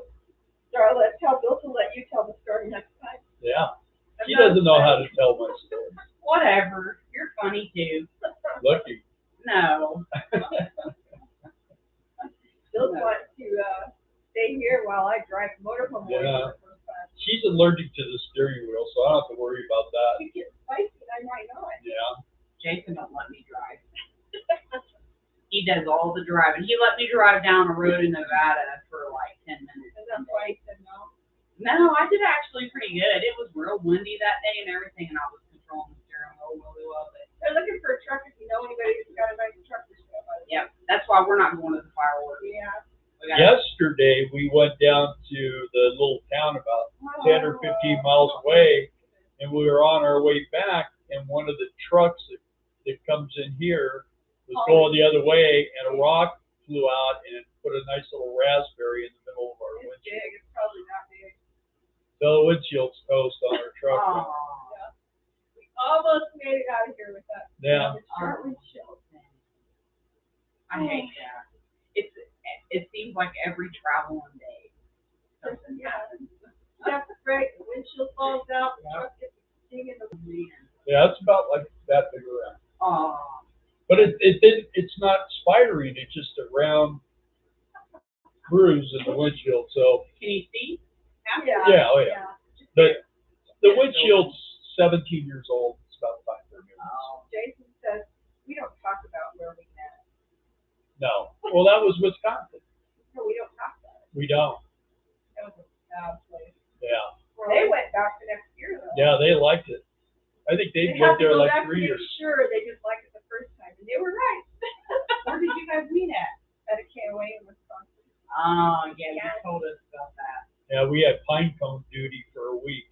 Darla, tell Bill to let you tell the story next time. Yeah. She doesn't know how to tell my story. Whatever. You're funny too. Lucky. No. Bill wants to stay here while I drive motorhome for Yeah. the first time. She's allergic to the steering wheel, so I don't have to worry about that. You get spicy, I might not. Yeah. Jason don't let me drive. He does all the driving. He let me drive down a road in Nevada for like 10 minutes. And that's why he said no. No, I did actually pretty good. It was real windy that day and everything, and I was controlling the steering wheel really well. But They're looking for a truck if you know anybody who's got a nice truck for sale. yeah, that's why we're not going to the fireworks. Yeah. We got Yesterday, we went down to the little town about 10 or 15 miles away, and we were on our way back, and one of the trucks that comes in here was going the other way, and a rock flew out and it put a nice little raspberry in the middle of our It's windshield. big, it's probably not big. So the windshield's toast on our truck. Aw. Yeah. We almost made it out of here with that. Yeah. With short windshield. I hate that. It seems like every traveling day. Something Yeah. happens. That's right, the windshield falls out, the Yeah. truck gets stinging the Man. Yeah, it's about like that big around. Aw. But it's not spidering, it's just a round bruise in the windshield. So, Can you see? Yeah. yeah, oh yeah. But the windshield's 17 years old. It's about time for a new one. Oh. Jason says, we don't talk about where we met. No. Well, that was Wisconsin. No, we don't talk about it. We don't. That was a bad place. Yeah. They went back the next year though. Yeah, they liked it. I think they have lived to there go like back 3 to years. make sure they just liked it the first time, and they were right. Where did you guys meet at? At a KOA in Wisconsin. Oh, yeah, Yeah. you told us about that. Yeah, we had pine cone duty for a week.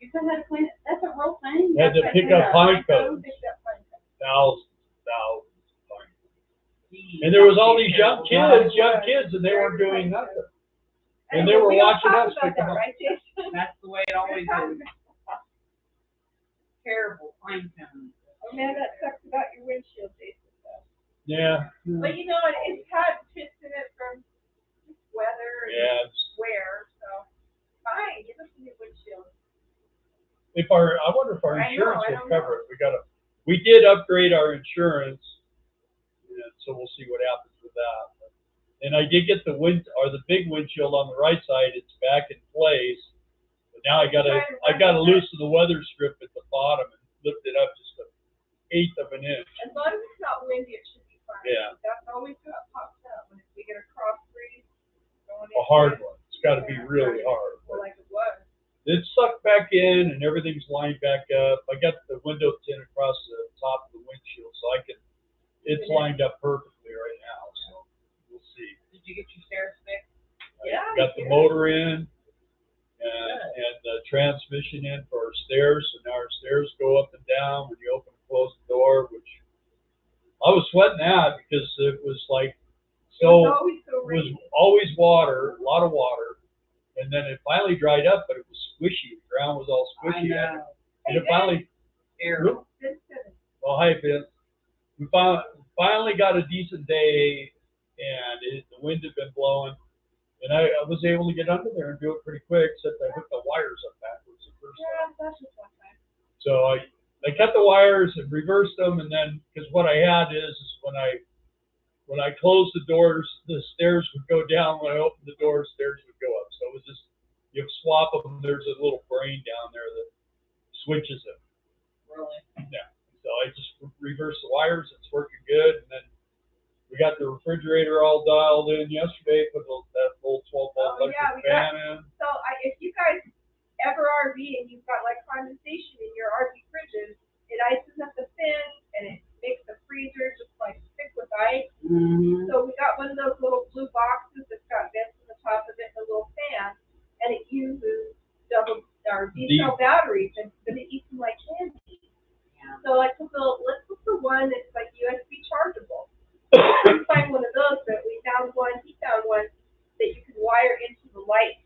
You said that clean. That's a real thing. Had to pick up pine cones. Picked up pine cones. Thousands of pine cones. Jeez, And there was all these that's young terrible. kids, and they weren't doing nothing. And Hey, they were we don't watching talk us about pick 'em that, up. right, Jason? That's the way it always is. Terrible pine cones. Oh man, that sucks about your windshield, Jason says. Yeah. But you know, it's had pits in it from weather and Yeah. wear, so fine, give us a new windshield. I wonder if our I know, insurance I will don't cover it. We did upgrade our insurance, and so we'll see what happens with that. And I did get the big windshield on the right side. It's back in place, but now I gotta loosen the weather strip at the bottom and lift it up just 1/8 of an inch. As long as it's not windy, it should be fine. Yeah. That's always what pops up when we get a cross breeze going A hard one. It's got to be really hard. Like it was. It's sucked back in, and everything's lined back up. I got the window tint across the top of the windshield, so it's lined up perfectly right now. So we'll see. Did you get your stairs fixed? Yeah, I got the motor in, and the transmission in for our stairs. So now our stairs go up and down when you open and close the door, which I was sweating that because it was like It was always water, a lot of water. And then it finally dried up, but it was squishy. The ground was all I squishy. know. And it finally, Terrible. well, hi, Vince. We finally got a decent day, and the wind had been blowing. And I was able to get under there and do it pretty quick, except I hooked the wires up backwards the first time. Yeah, that's just one time. So I cut the wires and reversed them, and then because what I had is when I closed the doors, the stairs would go down. When I opened the doors, stairs would go up. So it was just you swap them. There's a little brain down there that switches it. Really? Yeah. So I just reversed the wires. It's working good, and then we got the refrigerator all dialed in yesterday. Put that old 12-volt electric fan in. So if you guys ever RV and you've got like condensation in your RV fridges, it ices up the fins and it makes the freezer just like thick with ice. Mm-hmm. So we got one of those little blue boxes that's got vents on the top of it and a little fan, and it uses double or D-cell batteries, but it eats them like candy. Yeah. So let's put the one that's like USB chargeable. We find one of those, but we found one. He found one that you can wire into the light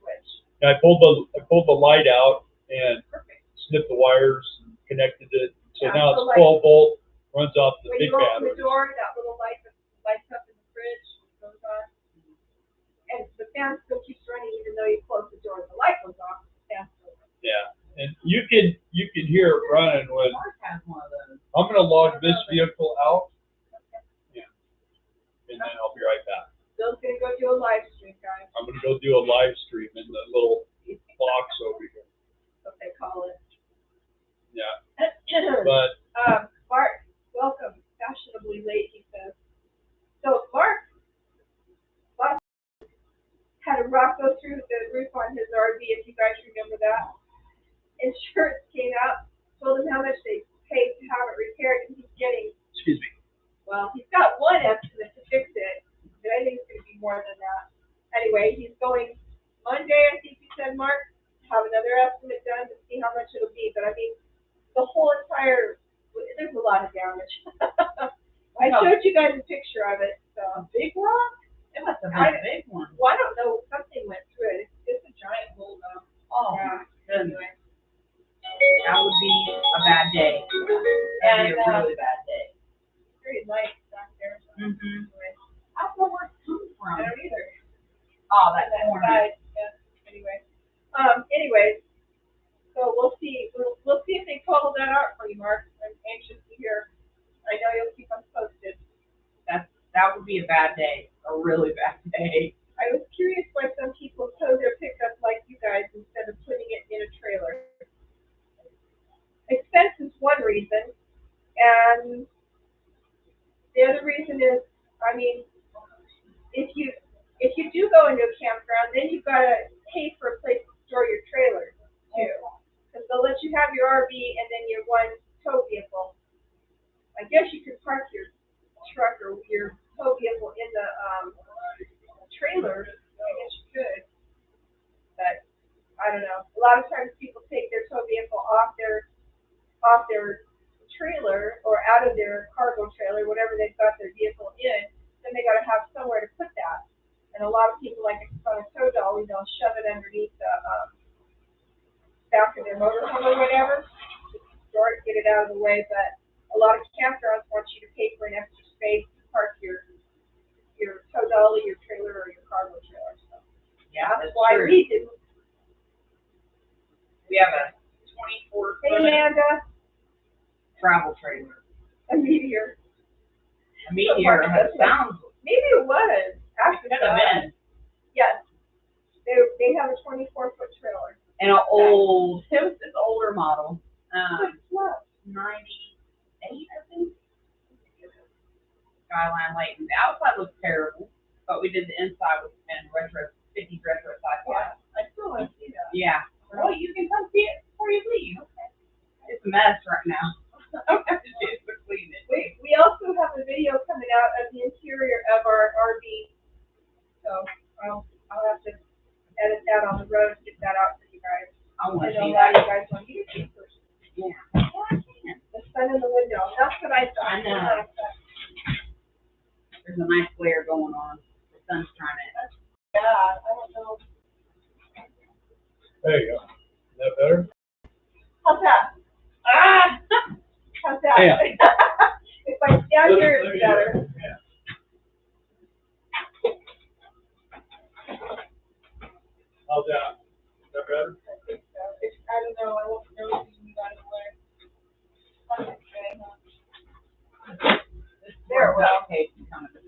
switch. I pulled the light out and Perfect. snipped the wires and connected it. So Yeah, now so it's 12-volt, runs off the When big you open battery. the door, that little light that lights up in the fridge goes on, and the fan still keeps running even though you close the door. The light goes off. The fan still runs. Yeah, and you can hear it running when Mark has one of those. I'm going to log this vehicle out. Yeah, and then I'll be right back. Bill's gonna go do a live stream, guys. I'm going to go do a live stream in the little box over here. What they call it. Yeah, but Mark, welcome. Fashionably late, he says. So Mark had a rock go through the roof on his RV, if you guys remember that. Insurance came out, told him how much they paid to have it repaired, and he's getting, excuse me. well, he's got one estimate to fix it, but I think it's going to be more than that. Anyway, he's going Monday, I think you said, Mark, to have another estimate done to see how much it'll be. But I mean, the whole entire, there's a lot of damage. I showed you guys a picture of it. So. A big rock? It must have been a big one. Well, I don't know. Something went through it. It's a giant hole, though. Oh, Yeah. goodness. Anyway. That would be a bad day. That'd be a really bad day. Very light back there. So. Mm-hmm. Anyway. I don't know where it's coming from. I don't either. Oh, that That corner. side. Yeah. Anyway. Anyways. So we'll see. We'll see if they total that out for you, Mark. I'm anxious to hear. I know you'll keep us posted. That would be a bad day. A really bad day. I was curious why some people tow their pickup like you guys instead of putting it in a trailer. Expense is one reason, and the other reason is, I mean, if you do go into a campground, then you've got to pay for a place to store your trailer too, because they'll let you have your RV and then your one tow vehicle. I guess you could park your truck or your tow vehicle in the trailer. I guess you could, but I don't know. A lot of times people take their tow vehicle off their trailer or out of their cargo trailer, whatever they've got their vehicle in. Then they got to have somewhere to put that. And a lot of people, like if it's on a tow dolly, they'll shove it underneath the back of their motorhome or whatever, just to store it, get it out of the way. But a lot of campgrounds want you to pay for an extra space to park your tow dolly, your trailer, or your cargo trailer. So Yeah, that's why true. we didn't. We have a 24-foot Hey, Amanda, travel trailer. a meteor. A meteor. That sounds. Maybe it was. Actually, Could have been. yes. They have a 24-foot trailer. And an old. It was this older model. What? 98, I think. Skyline light. The outside looks terrible, but we did the inside with retro 50s retro sci-fi. Yeah, I still want to see that. Yeah. Well, you can come see it before you leave. Okay. It's a mess right now. I'm gonna have to do it for cleaning it. We also have a video coming out of the interior of our RV, so I'll have to edit that on the road and get that out for you guys. I want to know see a lot of that. you guys on YouTube. Yeah. Well, I can. The sun in the window. That's what I thought. I know. There's a nice glare going on. The sun's trying to. Yeah, I don't know. There you go. Is that better? How's that? Ah! How's that? Yeah. If I stand here, it's better. Yeah. How's that? Is that better? I think so. I don't know. I won't know if you got it away.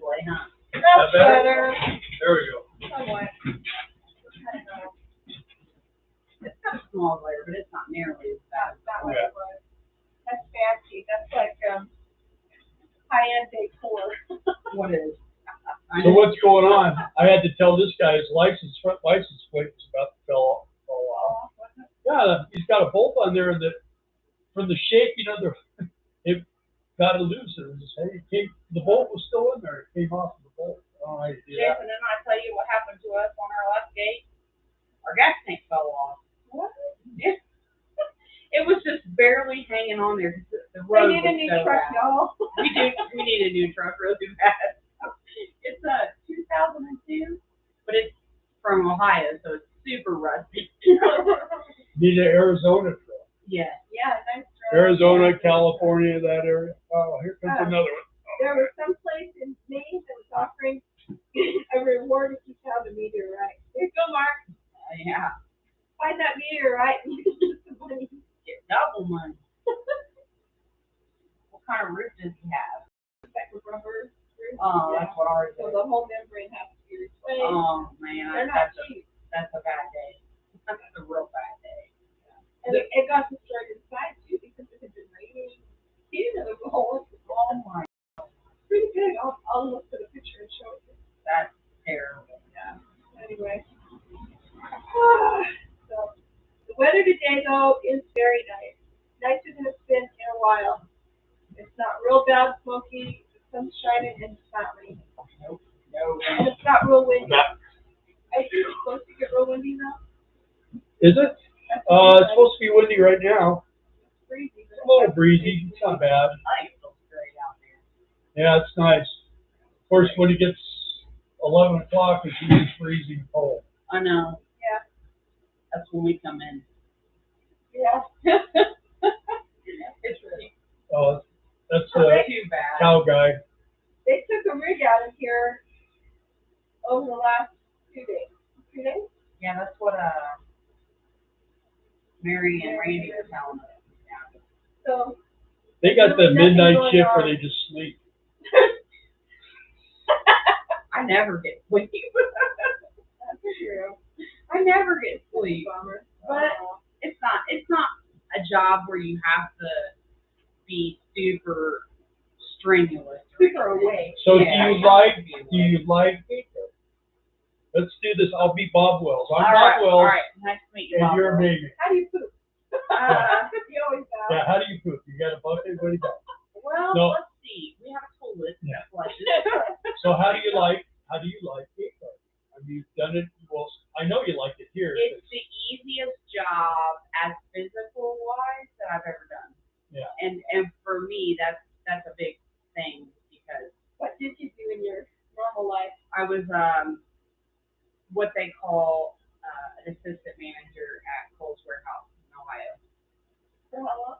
way, huh? That's better? better. There we go. Somewhat. I don't know. It's got a small glare, but it's not nearly as bad. That's not what it was. That's fancy. That's like high-end decor. What is? So what's going on? I had to tell this guy his front license plate was about to fall off. Yeah, he's got a bolt on there that, from the shape, it got it loose. The bolt was still in there. It came off of the bolt. Oh, I did that. Jason, didn't I tell you what happened to us on our last gate? Our gas tank fell off. What? Yeah. It was just barely hanging on there because the We road need a was new so truck, bad. y'all. We need a new truck really bad. It's a 2002, but it's from Ohio, so it's super rusty. Need an Arizona truck. Yeah. Yeah, nice truck. Arizona, California, that area. Oh, here comes another one. There was some place in Maine that was offering a reward if you found a meteorite. Here you go, Mark. Yeah. Find that meteorite and you can get some money. Get double money. What kind of roof does he have? Like a rubber roof. Oh, Yeah. that's what ours So is. the whole membrane has to be replaced. Oh, man. They're not That's cheap. a bad day. That's a real bad day. And it got destroyed inside too because it had been raining. He didn't have a hole. Oh, my. Pretty big. I'll look for the picture and show it. That's terrible. Yeah. Anyway. So the weather today though is very nice. Nicer than it's been in a while. It's not real bad smoky, the sun's shining and it's not raining. Nope. No. And it's not real windy. Yeah. I think it's supposed to get real windy now. Is it? That's It's supposed to be windy right now. breezy. It's a little breezy. It's not bad. I think it feels great out there. Yeah, it's nice. Of course, when it gets 11 o'clock, it's usually freezing cold. I know. Yeah. That's when we come in. Yeah. It's really Oh, that's not a too bad. cow guy. They took a rig out of here over the last 2 days. 2 days? Yeah, that's what Mary and Randy were telling us. Yeah. So They got the midnight shift where they just sleep. I never get sleep. that's true. I never get sleep. Bummer. But it's not a job where you have to be super strenuous. Super awake. So Yeah. do you like, let's do this. I'll be Bob Wells. I'm All Bob Wells, right. Nice to meet you, and Bob. you're Mamie. How do you poop? You always know. Yeah, how do you poop? You got a bucket? What do you got? Well, No. let's see. We have a toilet. Yeah. Flushes. So how do you like cake cutting? Have you done it? Well, I know you like it here. It's the easiest job as physical wise that I've ever done. Yeah. And for me, that's a big thing because What did you do in your normal life? I was what they call an assistant manager at Kohl's Warehouse in Ohio. For how long?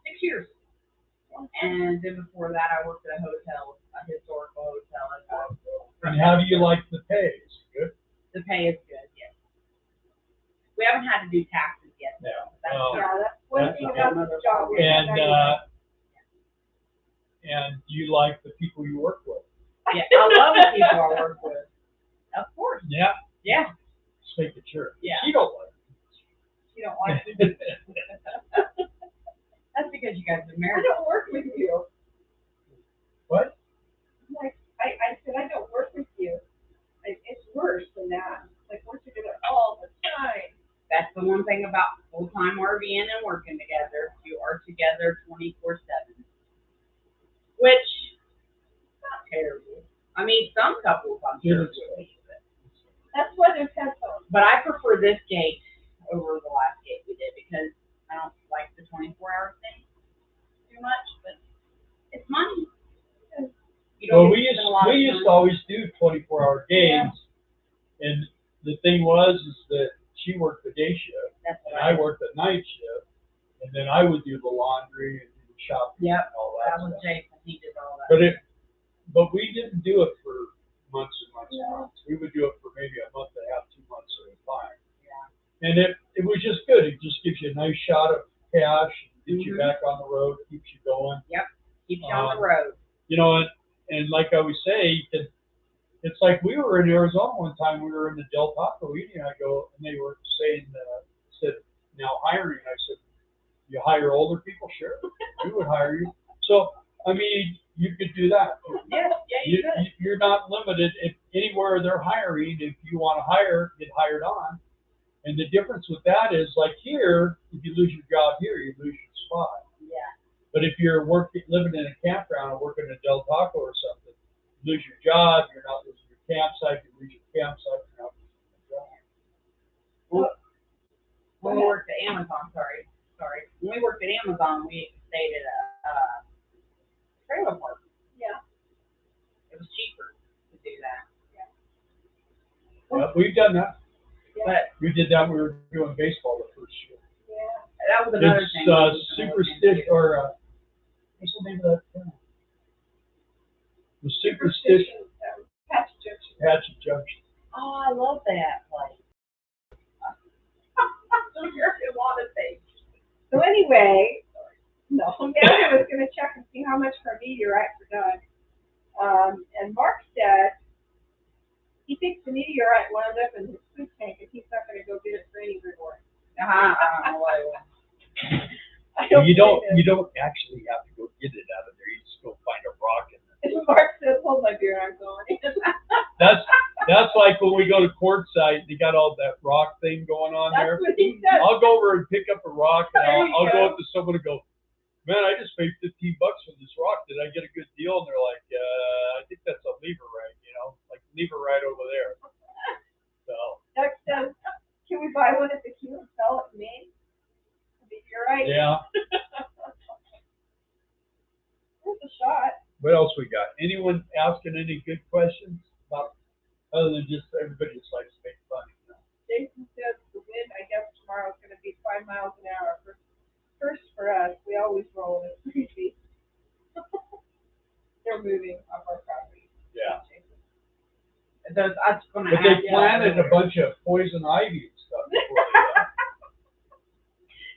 6 years. And then before that, I worked at a hotel, a historical hotel. And how do you like the pay? Is it good? The pay is good, yes. We haven't had to do taxes yet, though. That's Oh. Yeah, that's one That's thing okay. about this job. And do you like the people you work with? yeah, I love the people I work with. Of course. Yeah. Yeah. Just make it sure. Yeah. She don't like You don't like it. That's because you guys are I married. don't work with you. What? Like, I said, I don't work with you. Like, it's worse than that. Like, we're together all the time. That's the one thing about full-time RVing and working together. You are together 24/7. Which, not terrible. I mean, some couples, I'm sure, Yes. would be, but. That's why there's headphones. But I prefer this gate over the last gate we did because I don't like the 24-hour thing too much, but it's money. You Well, don't we get used to spend a lot of to time. always do 24-hour games, and the thing was is that she worked the day shift, That's and what I worked the night shift, and then I would do the laundry and do the shopping Yep. and all that That was stuff. Jason. He did all that. But we didn't do it for months and months and months. We would do it for maybe a month and a half, 2 months at a time. Yeah. And it was just good. It just gives you a nice shot of cash, gets you Mhm. back on the road, keeps you going. Keeps you on the road. You know, and like I always say, it's like we were in Arizona one time. We were in the Del Taco eating. I go, and they were saying, said, now hiring. I said, you hire older people? Sure, we would hire you. So, I mean, you could do that. Yeah, you could. You're not limited. If anywhere they're hiring, if you want to hire, get hired on. And the difference with that is, like here, if you lose your job here, you lose your spot. Yeah. But if you're living in a campground or working at Del Taco or something, you lose your job, you're not losing your campsite, you lose your campsite, you're not losing your job. When we worked at Amazon, sorry. When we worked at Amazon, we stayed at a trailer park. Yeah. It was cheaper to do that. Yeah, we've done that. Yeah. But We did that when we were doing baseball the first year. Yeah. that was another It's thing. we was gonna look Superstition, into. or what's the name of that town? The Superstition Patch Junction. Hatchet Junction. Oh, I love that place. So you're in a lot of things. So anyway, no, Amanda was gonna check and see how much for a meteorite for Doug. And Mark said he thinks the meteorite wound up in his food tank and he's not gonna go get it for any reward. I don't know. You don't actually have to go get it out of there. You just go find a rock in there. And Mark said, hold my beer, I'm going. That's like when we go to Quartzsite, they got all that rock thing going on there. That's what he said. I'll go over and pick up a rock, and There you I'll go. go up to someone and go, man, I just paid $15 for this rock. Did I get a good deal? And they're like, I think that's a leverite, like leverite over there. So Doug says, can we buy one at the Q and sell it in Maine? A meteorite? yeah. There's a shot. What else we got? Anyone asking any good questions about other than just everybody just likes to make fun? Jason says the wind, I guess tomorrow is gonna be 5 miles an hour. First for us, we always roll it crazy. They're moving off our property. Yeah. That's gonna But they happen. planted a bunch of poison ivy and stuff before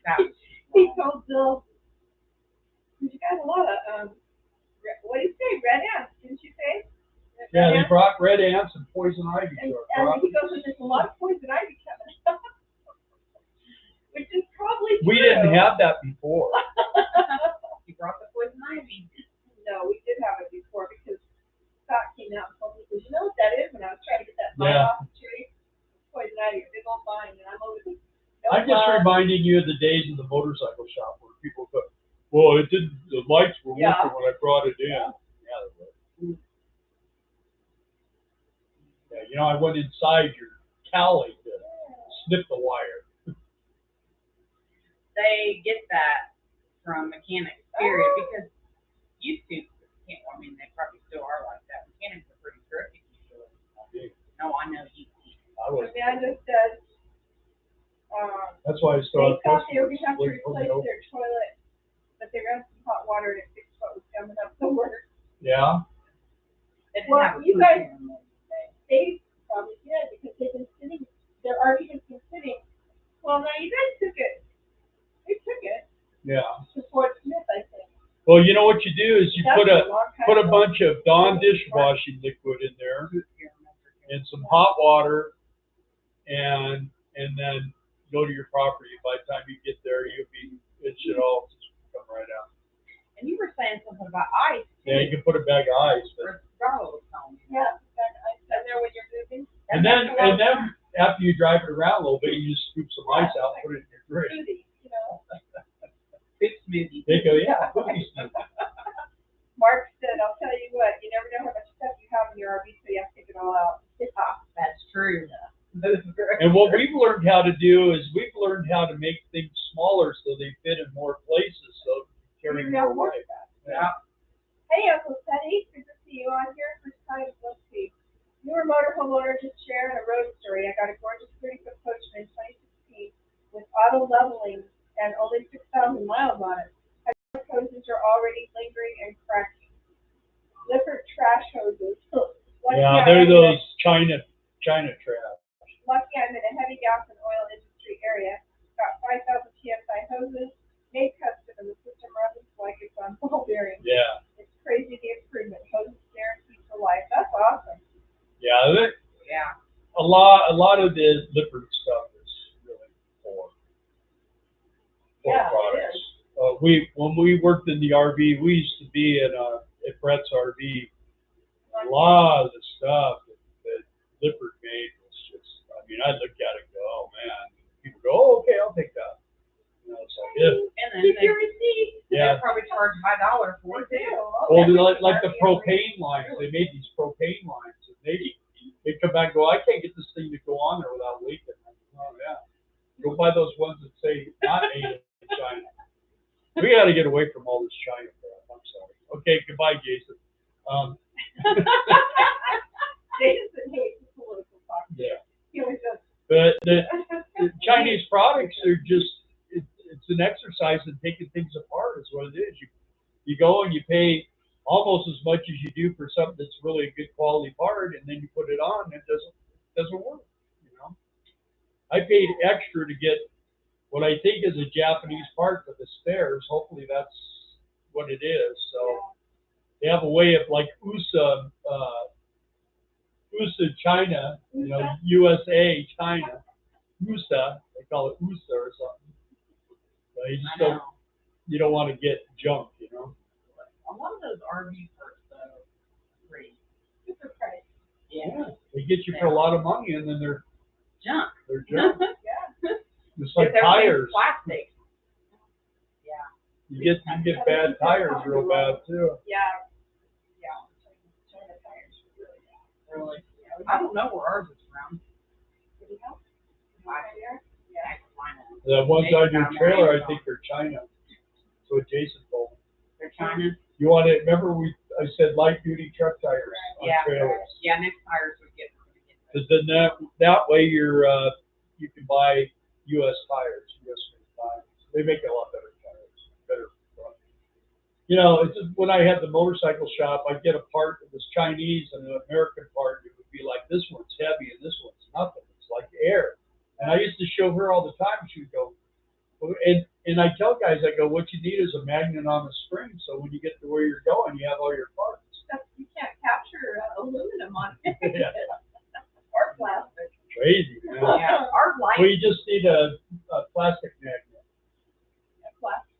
they He told Bill, you got a lot of, what did you say, red ants, didn't you say? Yeah, Red they ants? brought red ants and poison ivy And to our he property. goes, there's a lot of poison ivy coming up. Which is probably true. We didn't have that before. You brought the poison ivy. No, we did have it before because Scott came out and told me, because you know what that is? When I was trying to get that vine Yeah. off the tree, poison ivy, a big old vine, and I'm over the. I'm just reminding you of the days in the motorcycle shop where people go, well, it didn't, the lights were Yeah. working when I brought it in. Yeah. Yeah, they were. Yeah, I went inside your Cali to snip the wire. They get that from mechanics, period, because used to, I mean, they probably still are like that. Mechanics are pretty crooked usually. No, I know you. I was. Amanda says, That's why I they started. thought they were gonna have to customers replace over. their toilet, but they ran some hot water and it fixed what was coming up the work. Yeah. They didn't Well, have a you guys- solution. They probably did because they've been sitting, their RV has been sitting. Well, now you guys took it. They took it Yeah. to Fort Smith, I think. Well, you know what you do is you That's put a long time put a ago. bunch of Dawn dishwashing liquid in there and some hot water, and then go to your property. By the time you get there, it should all just come right out. And you were saying something about ice. Yeah, you can put a bag of ice, but Or Darla was telling me. Yeah, and there when you're moving. and then after you drive it around a little bit, you just scoop some ice out, and put it in your drink. Smoothie, you know. Big smoothie. They go, yeah, cookie smoothie. Mark said, I'll tell you what, you never know how much stuff you have in your RV, so you have to take it all out. That's true. And what we've learned how to do is we've learned how to make things smaller so they fit in more places, so carry more weight. Yeah. Hey, Uncle Teddy, good to see you on here. First time, let's see. Newer motorhome owner just sharing a road story. I got a gorgeous 30-foot Coachman in 2016 with auto leveling and only 6,000 miles on it. Hoses are already lingering and cracking. Liquor trash hoses. Lucky Yeah, I'm they're in those China traps. Lucky I'm in a heavy gas and oil industry area. Got 5,000 PSI hoses, made custom, and the system runs like it's on ball bearings. Yeah. It's crazy the improvement. Hoses guarantee the life. That's awesome. Yeah, Yeah. a lot of the Lippert stuff is really for Yeah, it products. is. When we worked in the RV, we used to be at Brett's RV. A lot of the stuff that Lippert made was just, I mean, I look at it and go, oh man. People go, oh, okay, I'll take that. You know, it's like, yeah. And then Keep your receipt. Yeah. they probably charge $5 for it They too. do. Well, like the propane lines, they made these propane lines, and they come back and go, I can't get this thing to go on there without leaking. Oh yeah, go buy those ones that say not made in China. We got to get away from all this China crap. I'm sorry. Okay, goodbye, Jason. Jason hates the political talk. Yeah, He always does. but the Chinese products are just it's an exercise in taking things apart. Is what it is. You go and you pay almost as much as you do for something that's really a good quality part, and then you put it on, and it doesn't work. You know, I paid extra to get what I think is a Japanese part for the stairs. Hopefully that's what it is. So they have a way of like USA China, you know, USA China, USA. They call it USA or something. But you don't want to get junk, you know. A lot of those RV parts though, pretty Super price. yeah. They get you for a lot of money, and then they're Junk. junk. Yeah. It's like If everything's tires. plastic. Yeah. You get bad tires real bad too. Yeah. Yeah. China tires are really bad. Really. I don't know where ours is from. Did he help? I- Yeah. The ones on your trailer, I think, are China. That's what Jason told me. They're China. You want to remember I said light duty truck tires on Yeah. trailers. Yeah, next tires would get. Because then that way you can buy U.S. tires, U.S. tires. They make a lot better tires, better. You know, it's just, when I had the motorcycle shop, I'd get a part that was Chinese and an American part. It would be like, this one's heavy and this one's nothing. It's like air. And I used to show her all the time. She would go, and I tell guys, I go, what you need is a magnet on a string. So when you get to where you're going, you have all your parts. You can't capture aluminum on it. Yeah. Or plastic. Crazy, man. Yeah. Our light. We just need a plastic magnet.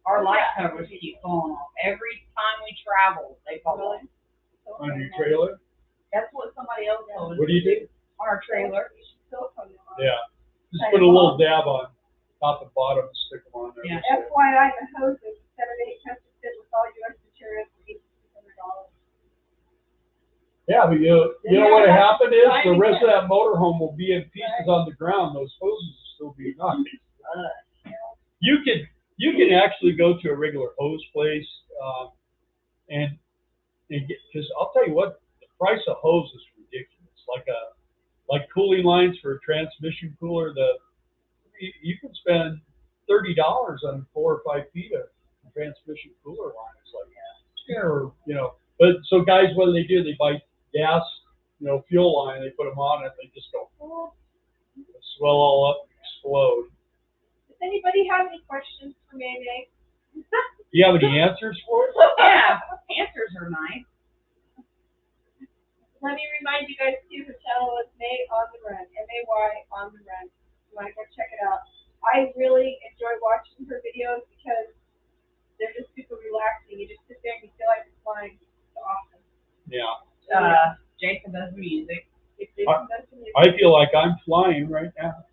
Our light covers keep falling off. Every time we travel, they fall off. On your trailer? That's what somebody else told us. What do you do? On our trailer. Yeah. Just put a little dab on top and bottom and stick them on there. Yeah. FYI, the hoses, 7 to 8 custom fit with all U.S. materials for $800. Yeah, but you know what happened is the rest of that motorhome will be in pieces on the ground. Those hoses will still be nice. You can actually go to a regular hose place and get, because I'll tell you what, the price of hose is ridiculous. Like cooling lines for a transmission cooler, you can spend $30 on 4 or 5 feet of transmission cooler line. It's like, you know, but so guys, what do? They buy gas, you know, fuel line, they put them on it, they just go, swell all up, explode. Does anybody have any questions for May? Do you have any answers for us? Yeah. Answers are nice. Let me remind you guys too, the channel is May on the Run, M-A-Y on the Run. You want to go check it out. I really enjoy watching her videos because they're just super relaxing. You just sit there and you feel like you're flying. It's awesome. Yeah. Jason does music. I feel like I'm flying right now.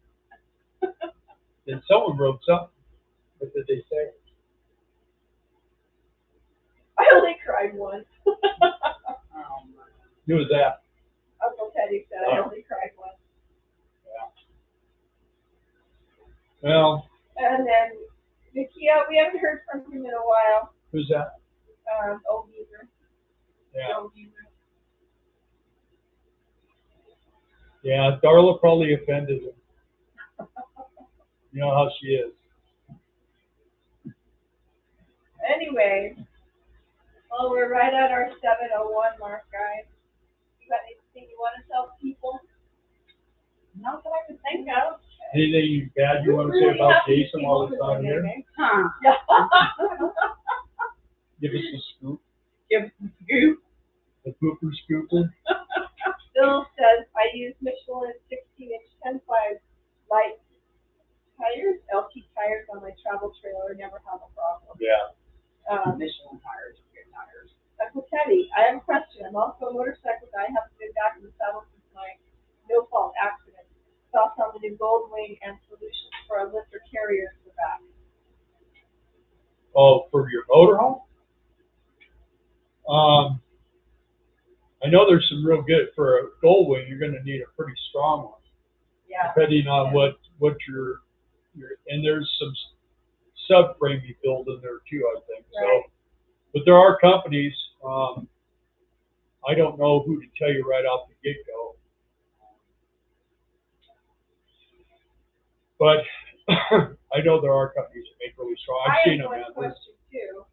Then someone wrote something. What did they say? I only cried once. Who was that? Uncle Teddy said I only cried once. Yeah. Well. And then Nikia, we haven't heard from him in a while. Who's that? Old user. Yeah. Old user. Yeah, Darla probably offended him. You know how she is. Anyway, well, we're right at our 7:01 mark, guys. You got anything you want to tell people? Not that I can think of. Anything bad you want to say about Jason while it's on here? Huh. Give us a scoop. Give us a scoop. The pooper scoop. Cooper. Bill says, I use Michelin 16-inch 10.5 light tires, LT tires on my travel trailer, never have a problem. Yeah. Michelin tires are good tires. Uncle Teddy, I have a question. I'm also a motorcycle guy. I haven't been back in the saddle since my no-fault accident. Thoughts on the new Goldwing and solutions for a lifter carrier for back. Oh, for your motorhome? I know there's some real good for a Goldwing. You're going to need a pretty strong one, Yeah. depending on what your and there's some subframe you build in there too, I think. Right. So, but there are companies. I don't know who to tell you right off the get-go, but I know there are companies that make really strong. I've seen them. I have one question too.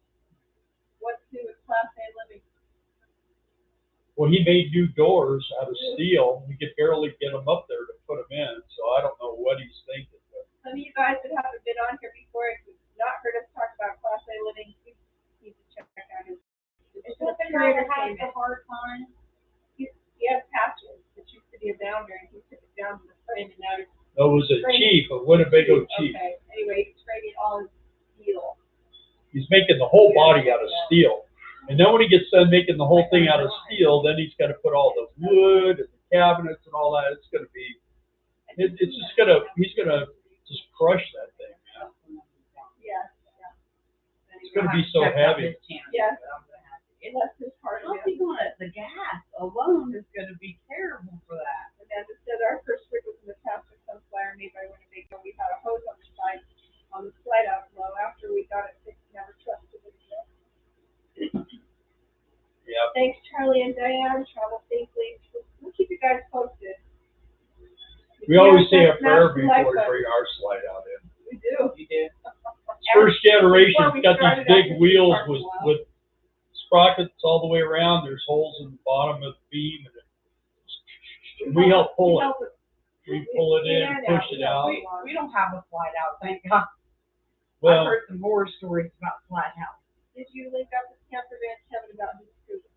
What's new with Class A living? Well, he made new doors out of steel. We could barely get them up there to put them in, so I don't know what he's thinking. But Some of you guys that haven't been on here before, if you've not heard us talk about Class A living, you need to check out his. Is that the guy that has the hard time? He has patches that used to be a boundary, and he took it down to the frame, and now it's. that was a chief, a Winnebago chief. Okay, anyway, he's trading all his steel. He's making the whole body out of steel. And then when he gets done making the whole thing out of steel, then he's got to put all the wood and the cabinets and all that. It's going to be, it's just going to, he's going to just crush that thing, man. Yeah. It's going to be so heavy. Yeah. Unless his part of How's he gonna, the gas alone is gonna be terrible for that. Amanda said our first rig was in the Castor Sunflower made by Winnebago. We had a hose on the side on the slide out flow. After we got it fixed, never trusted it again. Yeah. Thanks, Charlie and Diane. Travel safely. We'll keep you guys posted. We always say a Smash prayer the before like we button. bring our slide out in. We do. You do. First generation, Before we it's got started these big out, wheels we with sprockets all the way around. There's holes in the bottom of the beam, and we help pull it. We pull it in, push it out. We don't have a slide out, thank God. Well, I've heard some horror stories about slide out. Did you link up with Camper Van Kevin about his scooter?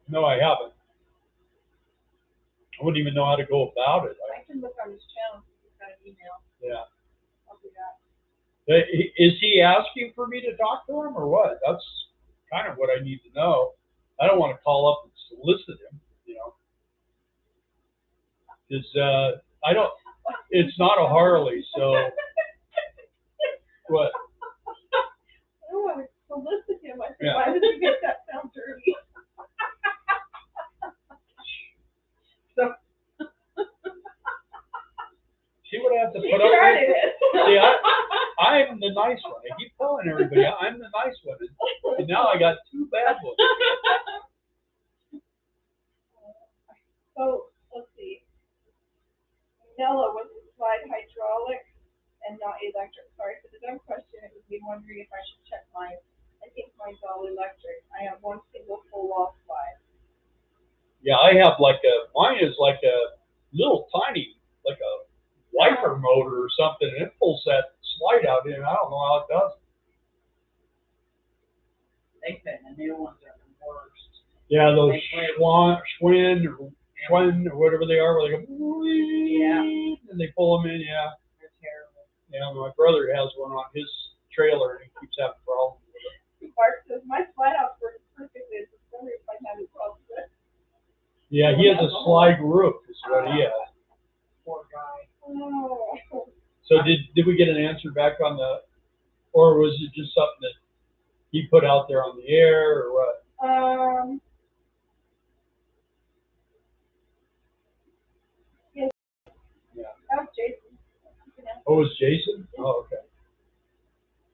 No, I haven't. I wouldn't even know how to go about it. I can look on his channel. He's got an email. Yeah. I'll do that. Is he asking for me to talk to him or what? That's kind of what I need to know. I don't want to call up and solicit him, you know. Because I don't, it's not a Harley, so what? I don't want to solicit him. I said, Yeah. why did you make that sound dirty? So, See what I have to He put up started with? it. See, I'm the nice one. I keep telling everybody I'm the nice one. And now I got two bad ones. So, let's see. Nella was a slide hydraulic and not electric. Sorry for the dumb question. It was me wondering if I should check mine. I think mine's all electric. I have one single full wall slide. Yeah, I have mine is like a little tiny, like a wiper motor or something, and it pulls that slide out in. I don't know how it does. they said the new ones are the worst. Yeah, those Schwinn or whatever they are, where they go, Yeah. and they pull them in, yeah. They're terrible. Yeah, my brother has one on his trailer, and he keeps having problems with it. Mark says, my slide out works perfectly. I was just wondering if I had any problems with it. Yeah, he has a slide roof, is what he has. Poor guy. Oh. So did we get an answer back on or was it just something that he put out there on the air, or what? Yes. Yeah. That was Jason. Oh, it was Jason? Oh, okay.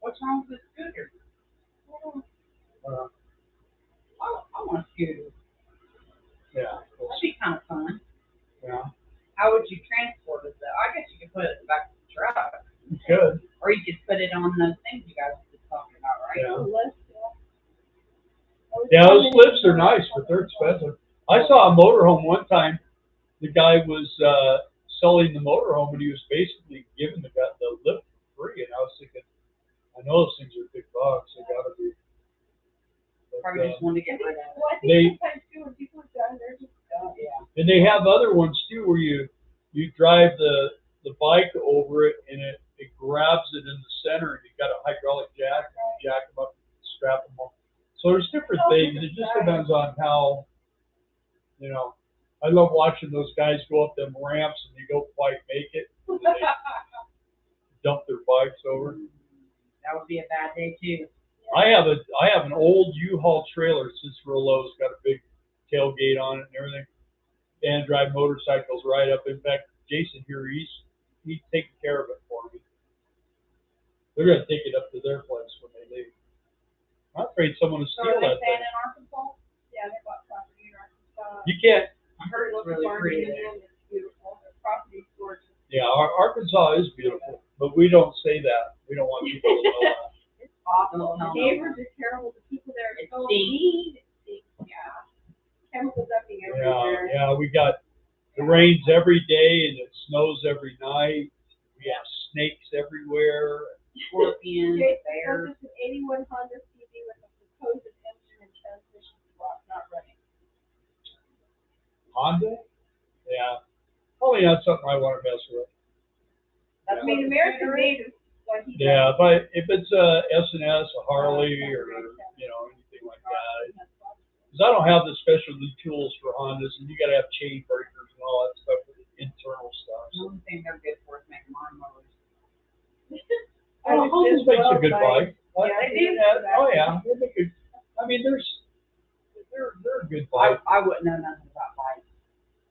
What's wrong with the scooter? I want a scooter. Yeah. That'd be kind of fun. Yeah. How would you transport it though? I guess you could put it in the back of the truck. You could. Or you could put it on those things you guys were just talking about, right? Yeah. Yeah, those lifts are nice, but they're expensive. I saw a motorhome one time. The guy was selling the motorhome, and he was basically giving the lift for free. And I was thinking, I know those things are big bucks. They gotta be. But, Probably just wanted to get rid of it. Well, I think They- sometimes too, when people are done, they're just done. Yeah. and they have other ones too, where you drive the bike over it, and it grabs it in the center, and you've got a hydraulic jack, and you jack them up, strap them up. So there's different things. It just depends on how, you know. I love watching those guys go up them ramps, and they don't quite make it. And then they dump their bikes over. That would be a bad day too. I have an old U-Haul trailer. It's just real low. It's got a big tailgate on it and everything. And drive motorcycles right up. In fact, Jason here, he's taking care of it for me. They're gonna take it up to their place when they leave. I'm afraid someone will So steal are they that staying thing. in Arkansas? Yeah, they bought property in Arkansas. You can't. I heard it's really pretty there. It's beautiful. The property's gorgeous. Yeah, Arkansas is beautiful, but we don't say that. We don't want people to know that. It's awful. Don't The tell neighbors are terrible. The people there are It so stinks. mean. It stinks. Yeah. Chemical dumping Yeah, everywhere. yeah, we got, it rains every day and it snows every night. We have snakes everywhere. Scorpions, Jason bears. purchased an 81 Honda CV with a proposed engine and transmission swap not running. Honda? Yeah. Probably not something I want to mess with. I mean, American made is what he Yeah, does. but if it's a S&S, a Harley, or, you know, anything like that. Because I don't have the specialty tools for Hondas, and you got to have chain breakers and all that stuff for the internal stuff. The only thing they're good for is making lawnmowers. Oh, Honda's makes a good bike. Yeah, they do. Oh, yeah. They make a, I mean, they're a good bike. I wouldn't know nothing about bikes.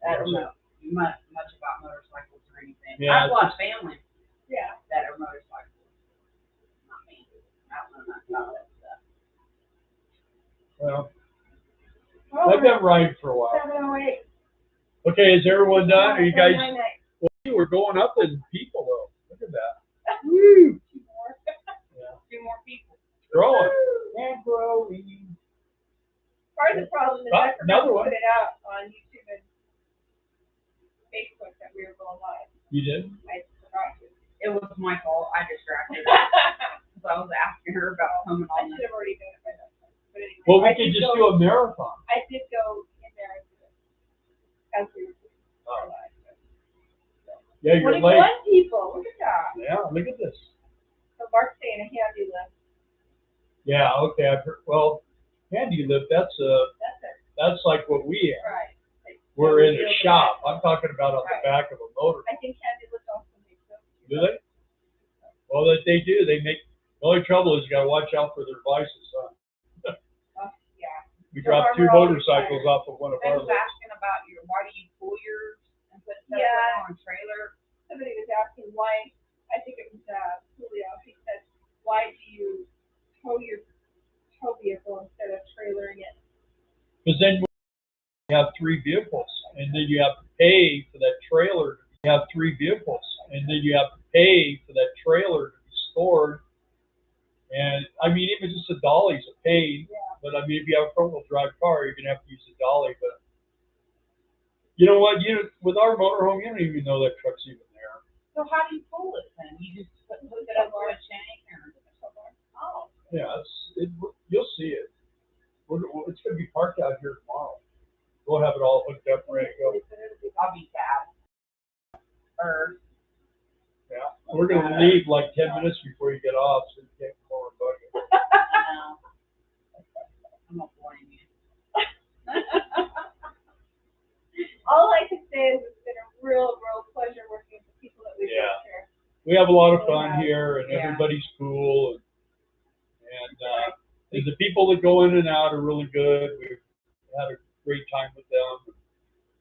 I don't know much about motorcycles or anything. Yeah, I have a lot of family Yeah. that are motorcycles. Not me. I don't know nothing about that stuff. Well, Oh, I've been riding for a while. 708. Okay, is everyone done? Are you guys? 799. Well, we're going up in people though. Look at that. Woo! Two more. Yeah. Two more people. Growing and growing. Part of the problem is Ah, I forgot another to one. put it out on YouTube and Facebook that we were going live. You did? I forgot to. It was my fault. I distracted her. So I was asking her about coming I on should this. have already done it by that time. But anyway, Well, we I could did just go- do a marathon. I did go in there and do it as we were doing our Oh. live. Yeah, you're 21 late. people. Look at that. Yeah, look at this. So Mark's saying a handy lift. Yeah, okay. I've heard, well, handy lift. That's That's it. that's like what we have. Right. We're in a shop. I'm talking about on the Right. back of a motor. I think handy lift also makes sense. Do they? Well, that they do. They make. The only trouble is you got to watch out for their vices, huh? Yeah. We So dropped two armor always motorcycles fires. off of one of I our was lifts. asking about why do you pull yours and put stuff Yeah. on a trailer? Somebody was asking why, I think it was Julio, he said, why do you tow your tow vehicle instead of trailering it? Because then you have three vehicles, and then you have to pay for that trailer. You have three vehicles, and then you have to pay for that trailer to be stored. And I mean, even just a dolly's a pain. Yeah. But I mean, if you have a front-wheel drive car, you're gonna have to use a dolly. But you know what? With our motorhome, you don't even know that truck's even there. So how do you pull it then? You just put it up on a chain or? Oh. Yeah, you'll see it. It's gonna be parked out here tomorrow. We'll have it all hooked up and ready to go. I'll be sad. Or Yeah, we're gonna leave like 10 minutes before you get off, so you can't come over and bug it. no. I'm not blame you. All I can say is it's been a real pleasure working with the people that we've Yeah. got here. We have a lot of fun here, and Yeah. everybody's cool, and the people that go in and out are really good. We've had a great time with them.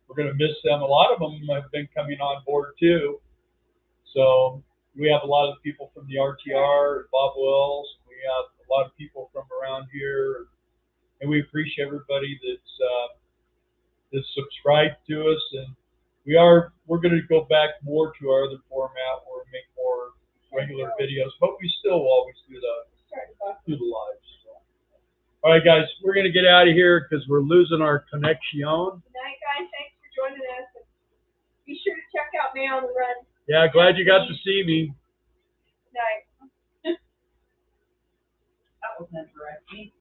We're gonna miss them. A lot of them have been coming on board too. So we have a lot of people from the RTR and Bob Wells. We have a lot of people from around here, and we appreciate everybody that's subscribed to us. And we're going to go back more to our other format where we make more regular videos, but we still always do the lives. So. All right, guys, we're going to get out of here because we're losing our connection. Good night, guys. Thanks for joining us. And be sure to check out May on the Run. Yeah, glad you got to see me. Good night. was interesting.